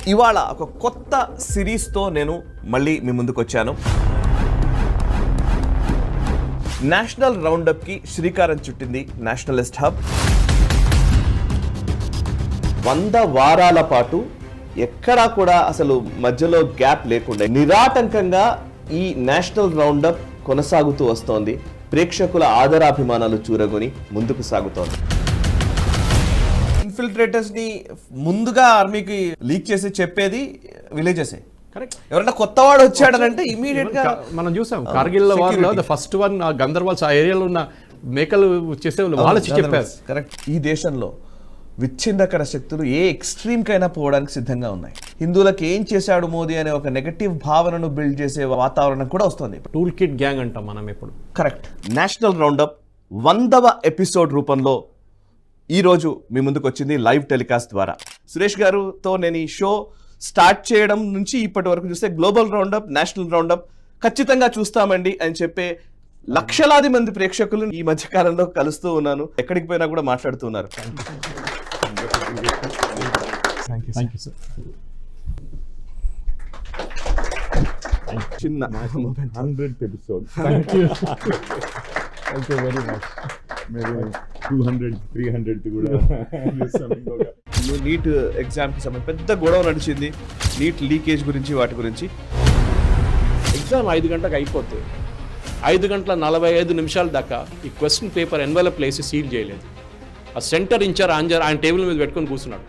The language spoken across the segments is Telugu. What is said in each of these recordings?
ఇవాళ ఒక కొత్త సిరీస్తో నేను మళ్ళీ మీ ముందుకు వచ్చాను. నేషనల్ రౌండప్కి శ్రీకారం చుట్టింది నేషనలిస్ట్ హబ్. 100 వారాల పాటు ఎక్కడా కూడా అసలు మధ్యలో గ్యాప్ లేకుండా నిరాటంకంగా ఈ నేషనల్ రౌండప్ కొనసాగుతూ వస్తోంది. ప్రేక్షకుల ఆదరాభిమానాలు చూరగొని ముందుకు సాగుతోంది. ఇన్ఫిల్ట్రేటర్స్ ని ముందుగా ఆర్మీకి లీక్ చేసి చెప్పేది విలేజెస్. కరెక్ట్. ఎవరైనా కొత్తవాడు వచ్చాడనంటే ఇమీడియట్ గా మనం చూసాం కార్గిల్ వార్ లో ఫస్ట్ వన్ గందర్వాల్స్ ఆ ఏరియాలో ఉన్న మేకలు చేసే వాళ్ళు చెప్పారు. కరెక్ట్. ఈ దేశంలో విచ్ఛిన్నకర శక్తులు ఏ ఎక్స్ట్రీమ్ కైనా పోవడానికి సిద్ధంగా ఉన్నాయి. హిందువులకు ఏం చేశాడు మోదీ అనే ఒక నెగటివ్ భావనను బిల్డ్ చేసే వాతావరణం కూడా వస్తుంది. టూల్ కిట్ గ్యాంగ్ అంటాం మనం ఇప్పుడు. కరెక్ట్. నేషనల్ రౌండప్ 100వ ఎపిసోడ్ రూపంలో ఈరోజు మీ ముందుకు వచ్చింది లైవ్ టెలికాస్ట్ ద్వారా. సురేష్ గారుతో నేను ఈ షో స్టార్ట్ చేయడం నుంచి ఇప్పటి వరకు చూస్తే గ్లోబల్ రౌండప్, నేషనల్ రౌండప్ ఖచ్చితంగా చూస్తామండి అని చెప్పే లక్షలాది మంది ప్రేక్షకులు ఈ మధ్య కాలంలో కలుస్తూ ఉన్నాను. ఎక్కడికి పోయినా కూడా మాట్లాడుతూ ఉన్నారు. చిన్న 100th episode. Thank you very much. Maybe 200, 300 కూడా నీట్ ఎగ్జామ్ కి సంబంధించి పెద్ద గొడవ నడిచింది. నీట్ లీకేజ్ గురించి వాటి గురించి. ఎగ్జామ్ 5 గంటలకు అయిపోతుంది. 5 గంటల 45 నిమిషాల దాకా ఈ క్వశ్చన్ పేపర్ ఎన్వెలప్ వేసి సీల్ చేయలేదు. ఆ సెంటర్ ఇన్ఛార్జ్ ఆయన టేబుల్ మీద పెట్టుకొని కూర్చున్నాడు.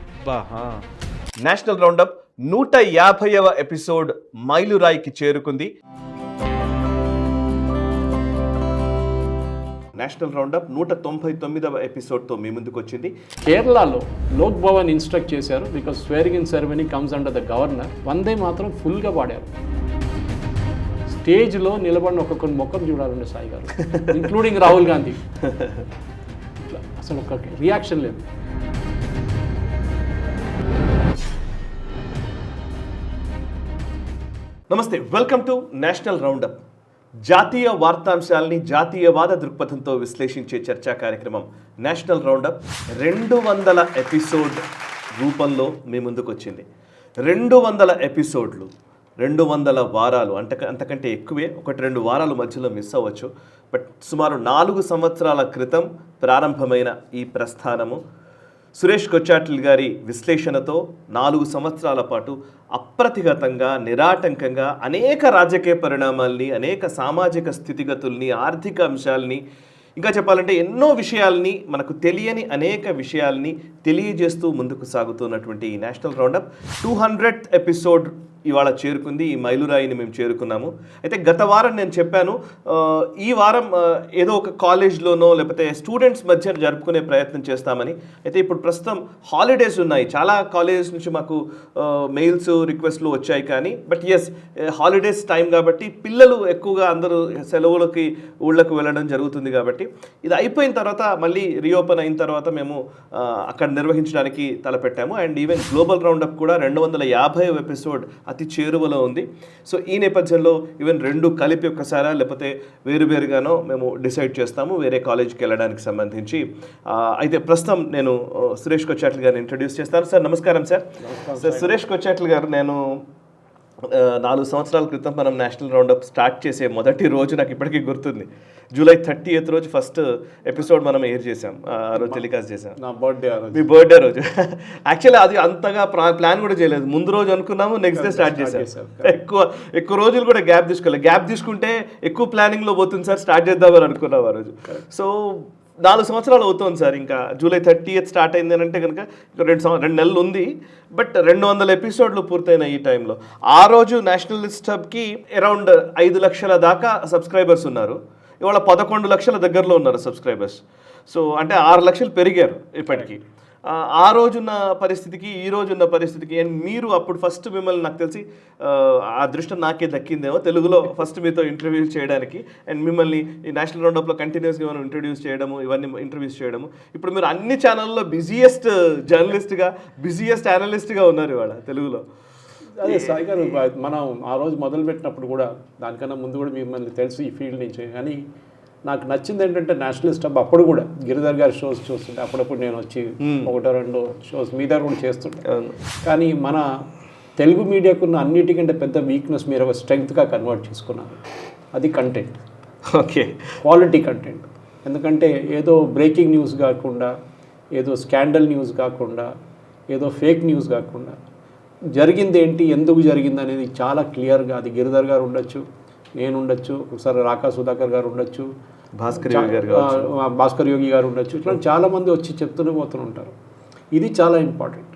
నేషనల్ రౌండప్ 150వ ఎపిసోడ్ మైలురాయికి చేరుకుంది. నేషనల్ రౌండప్ 199వ ఎపిసోడ్తో మీ ముందుకు వచ్చింది. కేరళలో లోక్ భవన్ ఇన్స్ట్రక్ట్ చేశారు because swearing in ceremony comes under the governor. Vande మాత్రం ఫుల్గా పాడారు. స్టేజ్లో నిలబడిన ఒక్కొక్కరి ముఖం చూడాలండి సాయి గారు, ఇంక్లూడింగ్ రాహుల్ గాంధీ. అసలు ఒక రియాక్షన్ లేదు. నమస్తే, వెల్కమ్ టు నేషనల్ రౌండప్. జాతీయ వార్తాంశాలని జాతీయవాద దృక్పథంతో విశ్లేషించే చర్చా కార్యక్రమం నేషనల్ రౌండప్ 200 ఎపిసోడ్ రూపంలో మీ ముందుకు వచ్చింది. 200 ఎపిసోడ్లు, 200 వారాలు అంతకంటే ఎక్కువే. 1-2 వారాలు మధ్యలో మిస్ అవ్వచ్చు. బట్ సుమారు 4 సంవత్సరాల క్రితం ప్రారంభమైన ఈ ప్రస్థానము సురేష్ కొచ్చాట్ల గారి విశ్లేషణతో 4 సంవత్సరాల పాటు అప్రతిహతంగా, నిరాటంకంగా అనేక రాజకీయ పరిణామాల్ని, అనేక సామాజిక స్థితిగతుల్ని, ఆర్థిక అంశాలని, ఇంకా చెప్పాలంటే ఎన్నో విషయాల్ని, మనకు తెలియని అనేక విషయాల్ని తెలియజేస్తూ ముందుకు సాగుతున్నటువంటి ఈ నేషనల్ రౌండప్ 200th ఎపిసోడ్ ఇవాళ చేరుకుంది. ఈ మైలురాయిని మేము చేరుకున్నాము. అయితే గత వారం నేను చెప్పాను, ఈ వారం ఏదో ఒక కాలేజ్లోనో లేకపోతే స్టూడెంట్స్ మధ్య జరుపుకునే ప్రయత్నం చేస్తామని. అయితే ఇప్పుడు ప్రస్తుతం హాలిడేస్ ఉన్నాయి. చాలా కాలేజెస్ నుంచి మాకు మెయిల్స్, రిక్వెస్ట్లు వచ్చాయి. కానీ బట్ ఎస్, హాలిడేస్ టైం కాబట్టి పిల్లలు ఎక్కువగా అందరూ సెలవులకి ఊళ్ళకు వెళ్ళడం జరుగుతుంది. కాబట్టి ఇది అయిపోయిన తర్వాత మళ్ళీ రీఓపెన్ అయిన తర్వాత మేము అక్కడ నిర్వహించడానికి తలపెట్టాము. అండ్ ఈవెన్ గ్లోబల్ రౌండప్ కూడా 250వ ఎపిసోడ్ అతి చేరువలో ఉంది. సో ఈ నేపథ్యంలో ఈవెన్ 2 కలిపి ఒక్కసారా లేకపోతే వేరువేరుగానో మేము డిసైడ్ చేస్తాము వేరే కాలేజ్కి వెళ్ళడానికి సంబంధించి. అయితే ప్రస్తుతం నేను సురేష్ కొచ్చాట్ల గారిని ఇంట్రడ్యూస్ చేస్తాను. సార్ నమస్కారం. సార్ సురేష్ కొచ్చాట్ల గారు, నేను 4 సంవత్సరాల క్రితం మనం నేషనల్ రౌండప్ స్టార్ట్ చేసే మొదటి రోజు నాకు ఇప్పటికీ గుర్తుంది. జూలై 30th రోజు ఫస్ట్ ఎపిసోడ్ మనం ఎయిర్ చేసాం. ఆ రోజు టెలికాస్ట్ చేసాం. నా బర్త్డే, మీ బర్త్డే రోజు. యాక్చువల్లీ అది అంతగా ప్లాన్ కూడా చేయలేదు. ముందు రోజు అనుకున్నాము, నెక్స్ట్ డే స్టార్ట్ చేసాం. ఎక్కువ రోజులు కూడా గ్యాప్ తీసుకోలేదు. గ్యాప్ తీసుకుంటే ఎక్కువ ప్లానింగ్లో పోతుంది సార్, స్టార్ట్ చేద్దామని అనుకున్నాం ఆ రోజు. సో 4 సంవత్సరాలు అవుతుంది సార్. ఇంకా జూలై 30th స్టార్ట్ అయింది అని అంటే కనుక 2 నెలలు ఉంది. బట్ 200 ఎపిసోడ్లు పూర్తయిన ఈ టైంలో ఆ రోజు నేషనలిస్ట్ హబ్కి అరౌండ్ 5 లక్షల దాకా సబ్స్క్రైబర్స్ ఉన్నారు. ఇవాళ 11 లక్షల దగ్గరలో ఉన్నారు సబ్స్క్రైబర్స్. సో అంటే 6 లక్షలు పెరిగారు ఇప్పటికీ. ఆ రోజున్న పరిస్థితికి ఈ రోజున్న పరిస్థితికి. అండ్ మీరు అప్పుడు ఫస్ట్ మిమ్మల్ని నాకు తెలిసి ఆ అదృష్టం నాకే దక్కిందేమో తెలుగులో ఫస్ట్ మీతో ఇంటర్వ్యూ చేయడానికి. అండ్ మిమ్మల్ని ఈ నేషనల్ రౌండప్లో కంటిన్యూస్గా మనం ఇంట్రడ్యూస్ చేయడము, ఇవన్నీ ఇంటర్వ్యూస్ చేయడము. ఇప్పుడు మీరు అన్ని ఛానల్లో బిజియెస్ట్ జర్నలిస్ట్గా, బిజియెస్ట్ అనలిస్ట్గా ఉన్నారు ఇవాళ తెలుగులో. అదే సాయి గారు, మనం ఆ రోజు మొదలుపెట్టినప్పుడు కూడా దానికన్నా ముందు కూడా మిమ్మల్ని తెలుసు ఈ ఫీల్డ్ నుంచి. కానీ నాకు నచ్చింది ఏంటంటే నేషనలిస్ట్ హబ్ అప్పుడు కూడా గిరిధర్ గారి షోస్ చూస్తుంటే అప్పుడప్పుడు నేను వచ్చి 1-2 షోస్ మీ దగ్గర కూడా చేస్తుంటే. కానీ మన తెలుగు మీడియాకున్న అన్నిటికంటే పెద్ద వీక్నెస్ మీరు ఒక స్ట్రెంగ్త్గా కన్వర్ట్ చేసుకున్నారు, అది కంటెంట్, ఓకే, క్వాలిటీ కంటెంట్. ఎందుకంటే ఏదో బ్రేకింగ్ న్యూస్ కాకుండా, ఏదో స్కాండల్ న్యూస్ కాకుండా, ఏదో ఫేక్ న్యూస్ కాకుండా జరిగింది ఏంటి, ఎందుకు జరిగింది అనేది చాలా క్లియర్గా, అది గిరిధర్ గారు ఉండొచ్చు, నేను ఉండొచ్చు, ఒకసారి రాకా సుధాకర్ గారు ఉండొచ్చు, భాస్కర్ యోగి గారు ఉండొచ్చు, ఇట్లా చాలామంది వచ్చి చెప్తూనే పోతుంటారు. ఇది చాలా ఇంపార్టెంట్.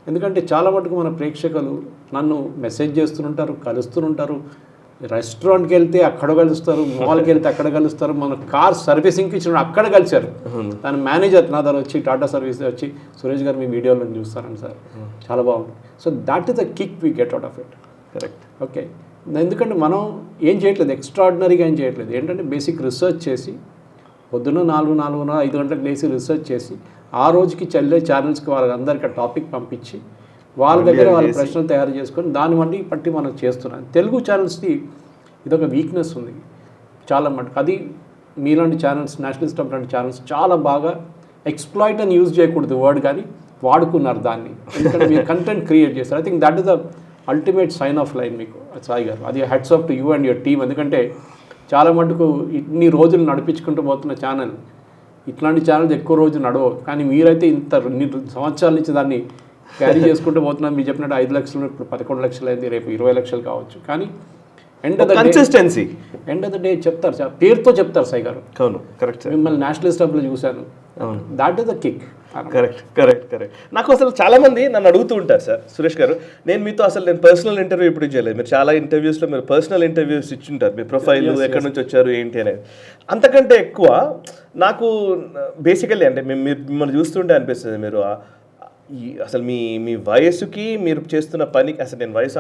ఎందుకంటే చాలా మటుకు మన ప్రేక్షకులు నన్ను మెసేజ్ చేస్తుంటారు, కలుస్తుంటారు, రెస్టారెంట్కి వెళ్తే అక్కడ కలుస్తారు, మాల్కి వెళ్తే అక్కడ కలుస్తారు, మన కార్ సర్వీసింగ్కి ఇచ్చిన అక్కడ కలిశారు. దాని మేనేజర్ నా దగ్గర వచ్చి టాటా సర్వీస్ వచ్చి సురేష్ గారు మీ వీడియోలో చూస్తారని సార్ చాలా బాగుంది. So that is the kick we get out of it. Correct. Okay, ఎందుకంటే మనం ఏం చేయట్లేదు, ఎక్స్ట్రాడినరీగా ఏం చేయట్లేదు. ఏంటంటే బేసిక్ రిసర్చ్ చేసి పొద్దున్న 4:30 5 గంటలకు లేచి రిసర్చ్ చేసి ఆ రోజుకి చెల్లే ఛానల్స్కి వాళ్ళందరికీ టాపిక్ పంపించి వాళ్ళ దగ్గర వాళ్ళ ప్రశ్నలు తయారు చేసుకొని దాన్ని బట్టి మనం చేస్తున్నాం. తెలుగు ఛానల్స్కి ఇదొక వీక్నెస్ ఉంది చాలా మటుకు. అది మీలాంటి ఛానల్స్, నేషనల్ స్టాప్ లాంటి ఛానల్స్ చాలా బాగా ఎక్స్ప్లాయిట్ అని యూజ్ చేయకూడదు వర్డ్, కానీ వాడుకున్నారు దాన్ని. ఎందుకంటే మీరు కంటెంట్ క్రియేట్ చేస్తారు. I think that is the ultimate sign off line మీకు సాయి గారు. అది heads off to you and your team. ఎందుకంటే చాలా మటుకు ఇన్ని రోజులు నడిపించుకుంటూ పోతున్న ఛానల్, ఇట్లాంటి ఛానల్స్ ఎక్కువ రోజులు నడవవు, కానీ మీరైతే ఇన్ని సంవత్సరాల నుంచి దాన్ని క్యారీ చేసుకుంటూ పోతున్నాం. మీరు చెప్పినట్టు 5 లక్షలు, ఇప్పుడు 11 లక్షలు అయింది, రేపు 20 లక్షలు కావచ్చు. కానీ end of the consistency, end of the day చెప్తారు, పేరుతో చెప్తారు సాయి గారు. అవును, కరెక్ట్. మిమ్మల్ని నేషనల్ స్టాప్లో చూశాను, that is the kick. Correct. నాకు అసలు చాలా మంది నన్ను అడుగుతూ ఉంటారు, సార్ సురేష్ గారు నేను పర్సనల్ ఇంటర్వ్యూ ఇప్పుడు చేయలేదు, మీరు చాలా ఇంటర్వ్యూస్లో మీరు పర్సనల్ ఇంటర్వ్యూస్ ఇచ్చుంటారు, మీ ప్రొఫైల్ ఎక్కడి నుంచి వచ్చారు ఏంటి అనేది. అంతకంటే ఎక్కువ నాకు బేసికల్లీ అంటే మిమ్మల్ని చూస్తుంటే అనిపిస్తుంది, మీరు అసలు మీ వయసుకి మీరు చేస్తున్న పనికి, అసలు నేను వయసు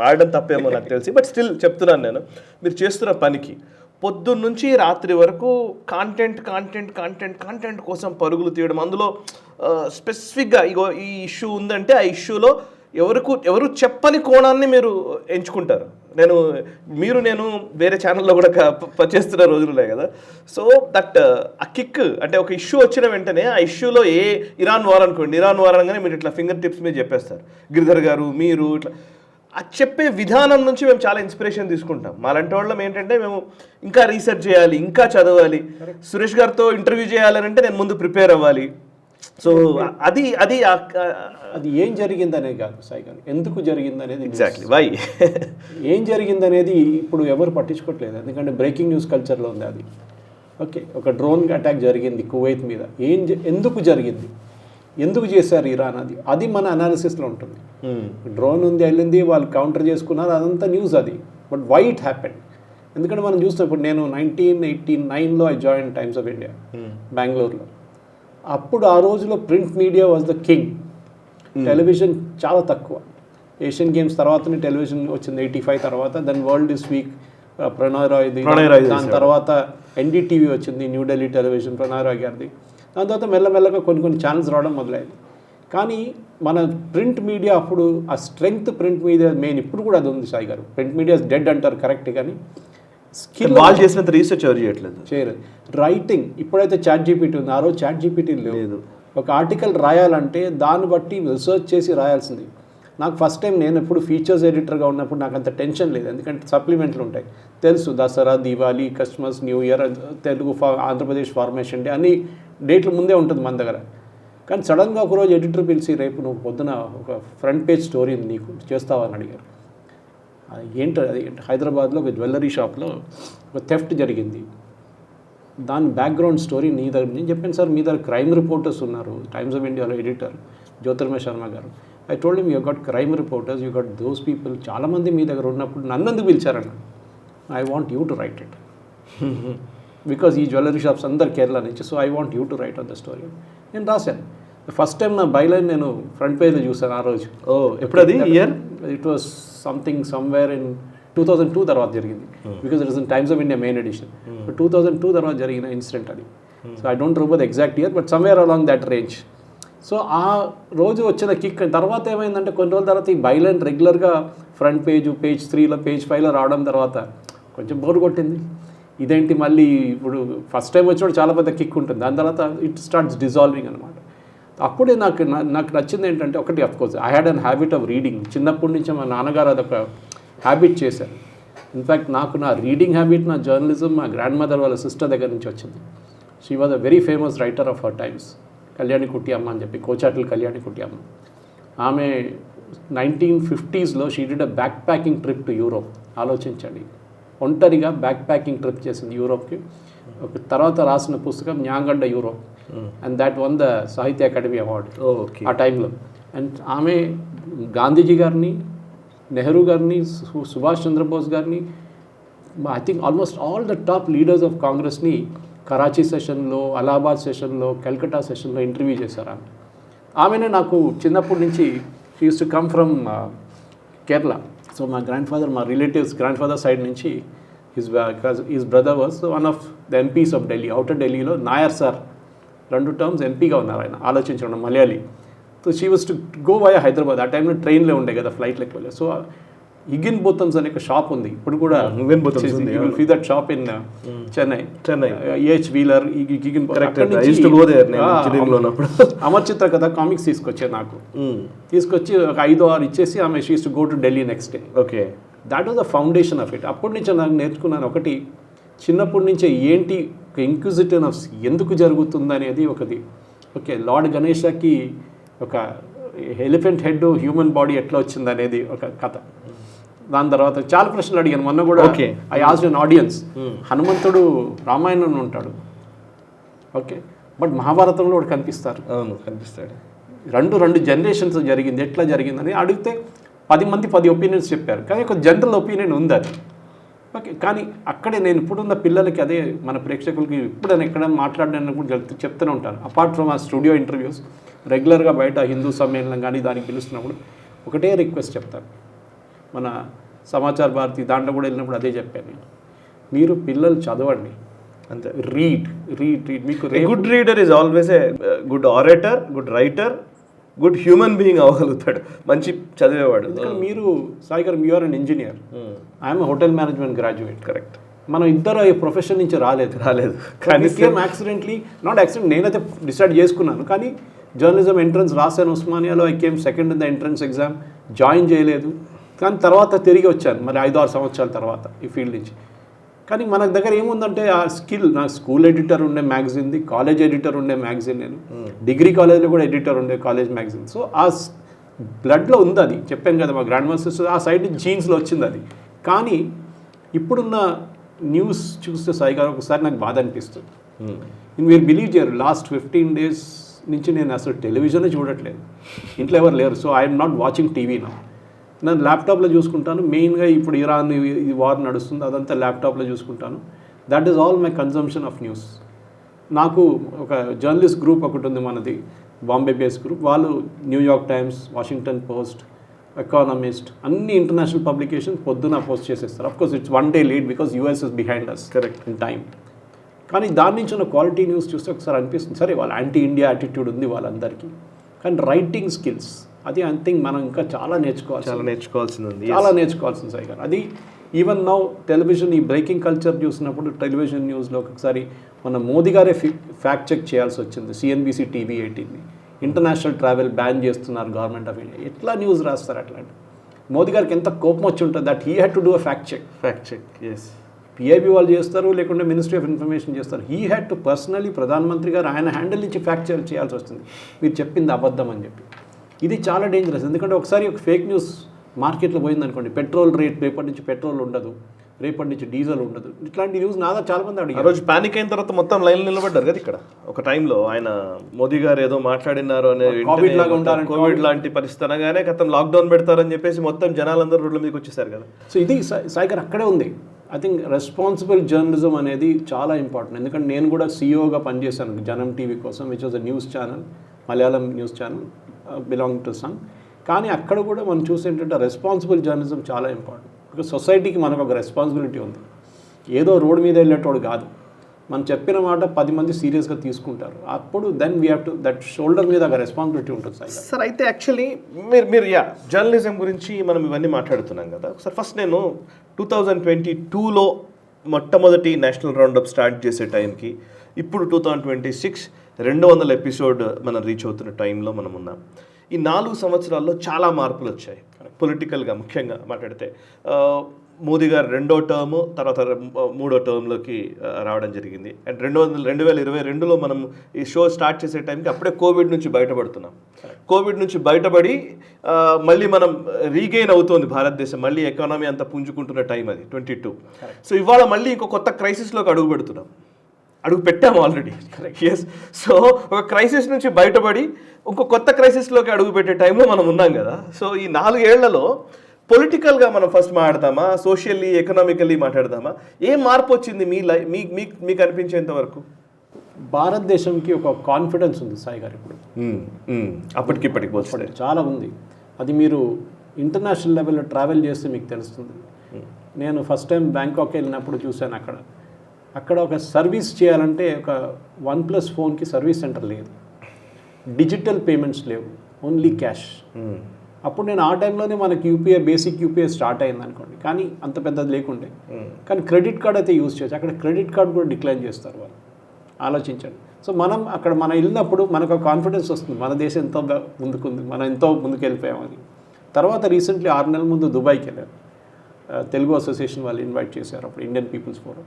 ఆడడం తప్పేమో నాకు తెలిసి, బట్ స్టిల్ చెప్తున్నాను నేను, మీరు చేస్తున్న పనికి పొద్దున్న నుంచి రాత్రి వరకు కాంటెంట్ కోసం పరుగులు తీయడం, అందులో స్పెసిఫిక్గా ఇగో ఈ ఇష్యూ ఉందంటే ఆ ఇష్యూలో ఎవరు చెప్పని కోణాన్ని మీరు ఎంచుకుంటారు. నేను వేరే ఛానల్లో కూడా చేస్తున్న రోజులున్నాయి కదా. సో దట్ ఆ కిక్ అంటే ఒక ఇష్యూ వచ్చిన వెంటనే ఆ ఇష్యూలో ఇరాన్ వార్ అనుకోండి, ఇరాన్ వార్ అనగానే మీరు ఇట్లా ఫింగర్ టిప్స్ మీద చెప్పేస్తారు. గిరిధర్ గారు మీరు ఇట్లా అది చెప్పే విధానం నుంచి మేము చాలా ఇన్స్పిరేషన్ తీసుకుంటాం. మాలాంటి వాళ్ళం ఏంటంటే మేము ఇంకా రీసెర్చ్ చేయాలి, ఇంకా చదవాలి, సురేష్ గారితో ఇంటర్వ్యూ చేయాలని నేను ముందు ప్రిపేర్ అవ్వాలి. సో అది ఏం జరిగిందనే కాదు సాయి గారు, ఎందుకు జరిగిందనేది, ఎగ్జాక్ట్లీ వై ఏం జరిగిందనేది ఇప్పుడు ఎవరు పట్టించుకోవట్లేదు. ఎందుకంటే బ్రేకింగ్ న్యూస్ కల్చర్లో ఉంది అది. ఓకే, ఒక డ్రోన్ అటాక్ జరిగింది కువైత్ మీద, ఎందుకు జరిగింది, ఎందుకు చేశారు ఇరాన్, అది మన అనాలిసిస్లో ఉంటుంది. డ్రోన్ ఉంది, వెళ్ళింది, వాళ్ళు కౌంటర్ చేసుకున్నారు, అదంతా న్యూస్ అది. బట్ వై ఇట్ హ్యాపెండ్, ఎందుకంటే మనం చూస్తాం. ఇప్పుడు నేను 1989లో I join Times of India బెంగళూరులో. అప్పుడు ఆ రోజులో print media was the king, television చాలా తక్కువ. ఏషియన్ గేమ్స్ తర్వాతనే టెలివిజన్ వచ్చింది 85 తర్వాత. Then world is weak, Pranay Roy, దాని తర్వాత ఎన్డీటీవీ వచ్చింది, న్యూఢిల్లీ టెలివిజన్, ప్రణయ్ రాయ్ గారిది. దాని తర్వాత మెల్లమెల్లగా కొన్ని ఛానల్స్ రావడం మొదలైంది. కానీ మన ప్రింట్ మీడియా అప్పుడు ఆ స్ట్రెంగ్త్ ప్రింట్ మీడియా మెయిన్, ఇప్పుడు కూడా అది ఉంది సాయి గారు. ప్రింట్ మీడియా డెడ్ అంటారు కరెక్ట్, కానీ స్కిల్ వాళ్ళు చేసినంత రీసెర్చ్ ఎవరు చేయట్లేదు. రైటింగ్ ఇప్పుడైతే చాట్ జీపీటీ ఉంది, ఆ రోజు చాట్ జీపీటీ లేదు. ఒక ఆర్టికల్ రాయాలంటే దాన్ని బట్టి రీసెర్చ్ చేసి రాయాల్సింది. నాకు ఫస్ట్ టైం, నేను ఎప్పుడు ఫీచర్స్ ఎడిటర్గా ఉన్నప్పుడు నాకు అంత టెన్షన్ లేదు, ఎందుకంటే సప్లిమెంట్లు ఉంటాయి. తెలుసు Dasara, Diwali, Christmas, new year, Telugu Andhra Pradesh formation day, అన్ని డేట్లు ముందే ఉంటుంది మన దగ్గర. కానీ సడన్గా ఒకరోజు ఎడిటర్ పిలిచి, రేపు నువ్వు పొద్దున ఒక ఫ్రంట్ పేజ్ స్టోరీ ఉంది నీకు, చేస్తావని అడిగారు. అది హైదరాబాద్లో ఒక జ్యువెలరీ షాప్లో ఒక థెఫ్ట్ జరిగింది, దాని బ్యాక్గ్రౌండ్ స్టోరీ నీ దగ్గర. నేను చెప్పాను సార్, మీ దగ్గర క్రైమ్ రిపోర్టర్స్ ఉన్నారు, టైమ్స్ ఆఫ్ ఇండియాలో editor Jyotirmaya Sharma garu. I told him, you got crime reporters, you got those people, చాలామంది మీ దగ్గర ఉన్నప్పుడు నన్ను ఎందుకు పిలిచారన్న. I want you to write it, because ఈ జ్యువెలరీ షాప్స్ అందరు కేరళ నుంచి, so I want you to write on the story. నేను రాశాను. ఫస్ట్ టైం నా బైలైన్ నేను ఫ్రంట్ పేజ్లో చూసాను ఆ రోజు. ఎప్పుడు అది year? It was somewhere in 2002 తర్వాత జరిగింది, because it is in Times of India main edition. But 2002 తర్వాత జరిగిన ఇన్సిడెంట్ అది. So I don't remember the exact year, but somewhere along that range. సో ఆ రోజు వచ్చిన కిక్ తర్వాత ఏమైందంటే, కొన్ని రోజుల తర్వాత ఈ బైలైన్ రెగ్యులర్గా ఫ్రంట్ పేజ్, పేజ్ 3లో, పేజ్ 5లో రావడం తర్వాత కొంచెం బోర్ కొట్టింది. ఇదేంటి మళ్ళీ ఇప్పుడు ఫస్ట్ టైం వచ్చినప్పుడు చాలా పెద్ద కిక్ ఉంటుంది, దాని తర్వాత ఇట్ స్టార్ట్స్ డిజాల్వింగ్ అనమాట. అప్పుడే నాకు నచ్చింది ఏంటంటే ఒకటి of course I had an habit of reading. చిన్నప్పటి నుంచి మా నాన్నగారు అదొక హ్యాబిట్ చేశారు. ఇన్ఫ్యాక్ట్ నాకు నా రీడింగ్ హ్యాబిట్, నా జర్నలిజం మా గ్రాండ్ మదర్ వాళ్ళ సిస్టర్ దగ్గర నుంచి వచ్చింది. She was a very famous writer of her times, Kalyani కుట్టి అమ్మ అని చెప్పి, కోచాట్ల కళ్యాణి కుట్టి అమ్మ. ఆమె 1950s she did a back packing trip to Europe. ఆలోచించండి, ఒంటరిగా బ్యాక్ ప్యాకింగ్ ట్రిప్ చేసింది యూరోప్కి. ఒక తర్వాత రాసిన పుస్తకం న్యాంగడ్డ Europe, and that won the Sahitya Akademi award ఆ టైంలో. అండ్ ఆమె గాంధీజీ గారిని, నెహ్రూ గారిని, సుభాష్ చంద్రబోస్ గారిని, I think almost all the top leaders of కాంగ్రెస్ని కరాచీ సెషన్లో, అలహాబాద్ సెషన్లో, కల్కటా సెషన్లో ఇంటర్వ్యూ చేశారు. ఆమెనే నాకు చిన్నప్పటి నుంచి she use to come from Kerala. So మా గ్రాండ్ ఫాదర్, మా రిలేటివ్స్ గ్రాండ్ ఫాదర్ సైడ్ నుంచి his brother was one of the MPs of Delhi. Outer ఢిల్లీలో నాయర్ సార్ 2 టర్మ్స్ ఎంపీగా ఉన్నారు ఆయన. ఆలోచించండి, Malayali. So she was to go via Hyderabad. ఆ టైంలో ట్రైన్లో ఉండే కదా, ఫ్లైట్లో ఎక్కువ. సో హిగిన్ బోతమ్స్ అనే ఒక షాప్ ఉంది ఇప్పుడు కూడా, ఫీ that shop in Chennai. AH Wheeler, Amar Chitra Katha comics తీసుకొచ్చారు నాకు. తీసుకొచ్చి ఒక 5-6 ఇచ్చేసి ఆమె she to go to Delhi next day. Okay, that was the foundation of it. అప్పటి నుంచి నాకు నేర్చుకున్నాను ఒకటి, చిన్నప్పటి నుంచే ఏంటి ఒక ఇంక్విజిటివ్నెస్ ఎందుకు జరుగుతుంది అనేది ఒకటి. ఓకే, లార్డ్ గణేషకి ఒక ఎలిఫెంట్ హెడ్, హ్యూమన్ బాడీ ఎట్లా వచ్చింది అనేది ఒక కథ. దాని తర్వాత చాలా ప్రశ్నలు అడిగాను మొన్న కూడా. ఐ ఆస్క్డ్ అన్ ఆడియన్స్, హనుమంతుడు రామాయణంలో ఉంటాడు, ఓకే, బట్ మహాభారతంలో కూడా కనిపిస్తారు. అవును, కనిపిస్తాడు. రెండు జనరేషన్స్ జరిగింది, ఎట్లా జరిగిందని అడిగితే 10 మంది 10 ఒపీనియన్స్ చెప్పారు. కానీ ఒక జనరల్ ఒపీనియన్ ఉంది అది. ఓకే, కానీ అక్కడే నేను ఇప్పుడున్న పిల్లలకి, అదే మన ప్రేక్షకులకి ఇప్పుడైనా ఎక్కడ మాట్లాడడానికి కూడా చెప్తూనే ఉంటాను. అపార్ట్ ఫ్రమ్ ఆ స్టూడియో ఇంటర్వ్యూస్, రెగ్యులర్గా బయట హిందూ సమ్మేళనం కానీ దానికి పిలుస్తున్నప్పుడు ఒకటే రిక్వెస్ట్ చెప్తాను. మన సమాచార భారతి దాంట్లో కూడా వెళ్ళినప్పుడు అదే చెప్పాను నేను, మీరు పిల్లలు చదవండి అంతే. రీడ్. మీకు good reader is always a good orator, good writer, good human being అవ్వగలుగుతాడు, మంచి చదివేవాడు. మీరు Sai garu, you are an engineer, I am hotel management graduate. Correct. మనం ఇద్దరు ఈ ప్రొఫెషన్ నుంచి రాలేదు. కానీ యాక్సిడెంట్లీ, నాట్ యాక్సిడెంట్, నేనైతే డిసైడ్ చేసుకున్నాను. కానీ జర్నలిజం ఎంట్రన్స్ రాశాను ఉస్మానియాలో. I came second in the entrance exam, join చేయలేదు. కానీ తర్వాత తిరిగి వచ్చాను మరి 5-6 సంవత్సరాల తర్వాత ఈ ఫీల్డ్ నుంచి. కానీ మన దగ్గర ఏముందంటే ఆ స్కిల్, నా స్కూల్ ఎడిటర్ ఉండే మ్యాగజైన్ది, కాలేజ్ ఎడిటర్ ఉండే మ్యాగజైన్, నేను డిగ్రీ కాలేజ్లో కూడా ఎడిటర్ ఉండే కాలేజ్ మ్యాగజైన్. సో ఆ బ్లడ్లో ఉంది అది. చెప్పాను కదా, మా గ్రాండ్ మాస్టర్స్ ఆ సైడ్ జీన్స్లో వచ్చింది అది. కానీ ఇప్పుడున్న న్యూస్ చూస్తే సాయి గారు ఒకసారి నాకు బాధ అనిపిస్తుంది. మీరు బిలీవ్ చేయరు, లాస్ట్ 15 days నుంచి నేను అసలు టెలివిజనే చూడట్లేదు. ఇంట్లో ఎవరు లేరు. So I'm not watching TV నా. నేను ల్యాప్టాప్లో చూసుకుంటాను. మెయిన్గా ఇప్పుడు ఇరాన్ ఈ వార్ నడుస్తుంది, అదంతా ల్యాప్టాప్లో చూసుకుంటాను. That is all my consumption of news. నాకు ఒక జర్నలిస్ట్ గ్రూప్ ఒకటి ఉంది మనది, బాంబే బేస్డ్ గ్రూప్. వాళ్ళు New York times, Washington post, economist, అన్ని ఇంటర్నేషనల్ పబ్లికేషన్ పొద్దున పోస్ట్ చేసేస్తారు. Of course it's 1 day late because US is behind us correct in time. కానీ దాని నుంచి ఉన్న క్వాలిటీ న్యూస్ చూస్తే ఒకసారి అనిపిస్తుంది, సరే వాళ్ళ యాంటీ ఇండియా యాటిట్యూడ్ ఉంది వాళ్ళందరికీ, కానీ రైటింగ్ స్కిల్స్ అది ఐ థింక్ మనం ఇంకా చాలా నేర్చుకోవాల్సింది సాయి గారు. అది ఈవెన్ నౌ టెలివిజన్, ఈ బ్రేకింగ్ కల్చర్ చూసినప్పుడు టెలివిజన్ న్యూస్లో ఒకసారి మన మోదీ గారే ఫ్యాక్ట్ చెక్ చేయాల్సి వచ్చింది. సిఎన్బిసి టీవీ 18ని ఇంటర్నేషనల్ ట్రావెల్ బ్యాన్ చేస్తున్నారు గవర్నమెంట్ ఆఫ్ ఇండియా. ఎట్లా న్యూస్ రాస్తారు అట్లాంటి? మోదీ గారికి ఎంత కోపం వచ్చి ఉంటుంది that he had to do a fact check. Yes, PIB వాళ్ళు చేస్తారు, లేకుంటే మినిస్ట్రీ ఆఫ్ ఇన్ఫర్మేషన్ చేస్తారు. హీ హ్యాడ్ టు పర్సనలీ, ప్రధానమంత్రి గారు ఆయన హ్యాండిల్ నుంచి ఫ్యాక్ట్ చేయాల్సి వస్తుంది, మీరు చెప్పింది అబద్ధం అని చెప్పి. ఇది చాలా డేంజరస్. ఎందుకంటే ఒకసారి ఒక ఫేక్ న్యూస్ మార్కెట్లో పోయిందనుకోండి, పెట్రోల్ రేట్ రేపటి నుంచి పెట్రోల్ ఉండదు, రేపటి నుంచి డీజిల్ ఉండదు, ఇట్లాంటి న్యూస్ నాదా చాలా మంది అడిగారు. ఆ రోజు పానిక్ అయిన తర్వాత మొత్తం లైన్లో నిలబడ్డారు కదా ఇక్కడ. ఒక టైంలో ఆయన మోదీ గారు ఏదో మాట్లాడినారు అనే, కోవిడ్ లాగా ఉంటారు, కోవిడ్ లాంటి పరిస్థితి అనగానే గతం లాక్డౌన్ పెడతారని చెప్పేసి మొత్తం జనాలందరూ రోడ్ల మీదకి వచ్చేసారు కదా. సో ఇది సాయి గారు అక్కడే ఉంది. ఐ థింక్ రెస్పాన్సిబుల్ జర్నలిజం అనేది చాలా ఇంపార్టెంట్. ఎందుకంటే నేను కూడా సీఈఓగా పనిచేశాను జనం టీవీ కోసం, which was a news channel, Malayalam news channel belong to Sun. కానీ అక్కడ కూడా మనం చూసి ఏంటంటే రెస్పాన్సిబుల్ జర్నలిజం చాలా ఇంపార్టెంట్. బికాస్ సొసైటీకి మనకు ఒక రెస్పాన్సిబిలిటీ ఉంది. ఏదో రోడ్డు మీద వెళ్ళేటోడు కాదు, మనం చెప్పిన మాట 10 మంది సీరియస్గా తీసుకుంటారు. అప్పుడు then we have to, that shoulder మీద ఒక రెస్పాన్సిబిలిటీ ఉంటుంది సార్. అయితే యాక్చువల్లీ మీరు జర్నలిజం గురించి మనం ఇవన్నీ మాట్లాడుతున్నాం కదా. ఒకసారి ఫస్ట్ నేను 2022లో మొట్టమొదటి నేషనల్ రౌండప్ స్టార్ట్ చేసే టైంకి, ఇప్పుడు 2026 200 ఎపిసోడ్ మనం రీచ్ అవుతున్న టైంలో మనం ఉన్నాం. ఈ 4 సంవత్సరాల్లో చాలా మార్పులు వచ్చాయి పొలిటికల్గా. ముఖ్యంగా మాట్లాడితే మోదీ గారు 2వ టర్మ్, తర్వాత 3వ టర్మ్లోకి రావడం జరిగింది. అండ్ 2022లో మనం ఈ షో స్టార్ట్ చేసే టైంకి అప్పుడే కోవిడ్ నుంచి బయటపడుతున్నాం. కోవిడ్ నుంచి బయటపడి మళ్ళీ మనం రీగెయిన్ అవుతోంది భారతదేశం, మళ్ళీ ఎకానమీ అంతా పుంజుకుంటున్న టైం అది 22. సో ఇవాళ మళ్ళీ ఇంకో కొత్త క్రైసిస్లోకి అడుగు పెట్టాము ఆల్రెడీ. ఎస్. సో ఒక క్రైసిస్ నుంచి బయటపడి ఇంకో కొత్త క్రైసిస్లోకి అడుగు పెట్టే టైంలో మనం ఉన్నాం కదా. సో ఈ 4 ఏళ్లలో పొలిటికల్గా మనం ఫస్ట్ మాట్లాడదామా, సోషల్లీ ఎకనామికల్లీ మాట్లాడదామా? ఏం మార్పు వచ్చింది మీకు అనిపించేంత వరకు? భారతదేశంకి ఒక కాన్ఫిడెన్స్ ఉంది సాయి గారు ఇప్పుడు. అప్పటికిప్పటికి పోల్చుకుంటే చాలా ఉంది. అది మీరు ఇంటర్నేషనల్ లెవెల్లో ట్రావెల్ చేస్తే మీకు తెలుస్తుంది. నేను ఫస్ట్ టైం బ్యాంకాక్ వెళ్ళినప్పుడు చూశాను. అక్కడ ఒక సర్వీస్ చేయాలంటే ఒక OnePlus ఫోన్కి సర్వీస్ సెంటర్ లేదు, డిజిటల్ పేమెంట్స్ లేవు, ఓన్లీ క్యాష్. అప్పుడు నేను ఆ టైంలోనే మనకి బేసిక్ యూపీఐ స్టార్ట్ అయింది అనుకోండి, కానీ అంత పెద్దది లేకుండే. కానీ క్రెడిట్ కార్డ్ అయితే యూజ్ చేయొచ్చు. అక్కడ క్రెడిట్ కార్డ్ కూడా డిక్లైన్ చేస్తారు వాళ్ళు. ఆలోచించండి. సో మనం వెళ్ళినప్పుడు మనకు కాన్ఫిడెన్స్ వస్తుంది, మన దేశం ఎంతో ముందుకుంది, మనం ఎంతో ముందుకు వెళ్ళిపోయామని. తర్వాత రీసెంట్లీ 6 నెలల ముందు దుబాయ్కి వెళ్ళాను. తెలుగు అసోసియేషన్ వాళ్ళు ఇన్వైట్ చేశారు, అప్పుడు ఇండియన్ పీపుల్స్ ఫోరం.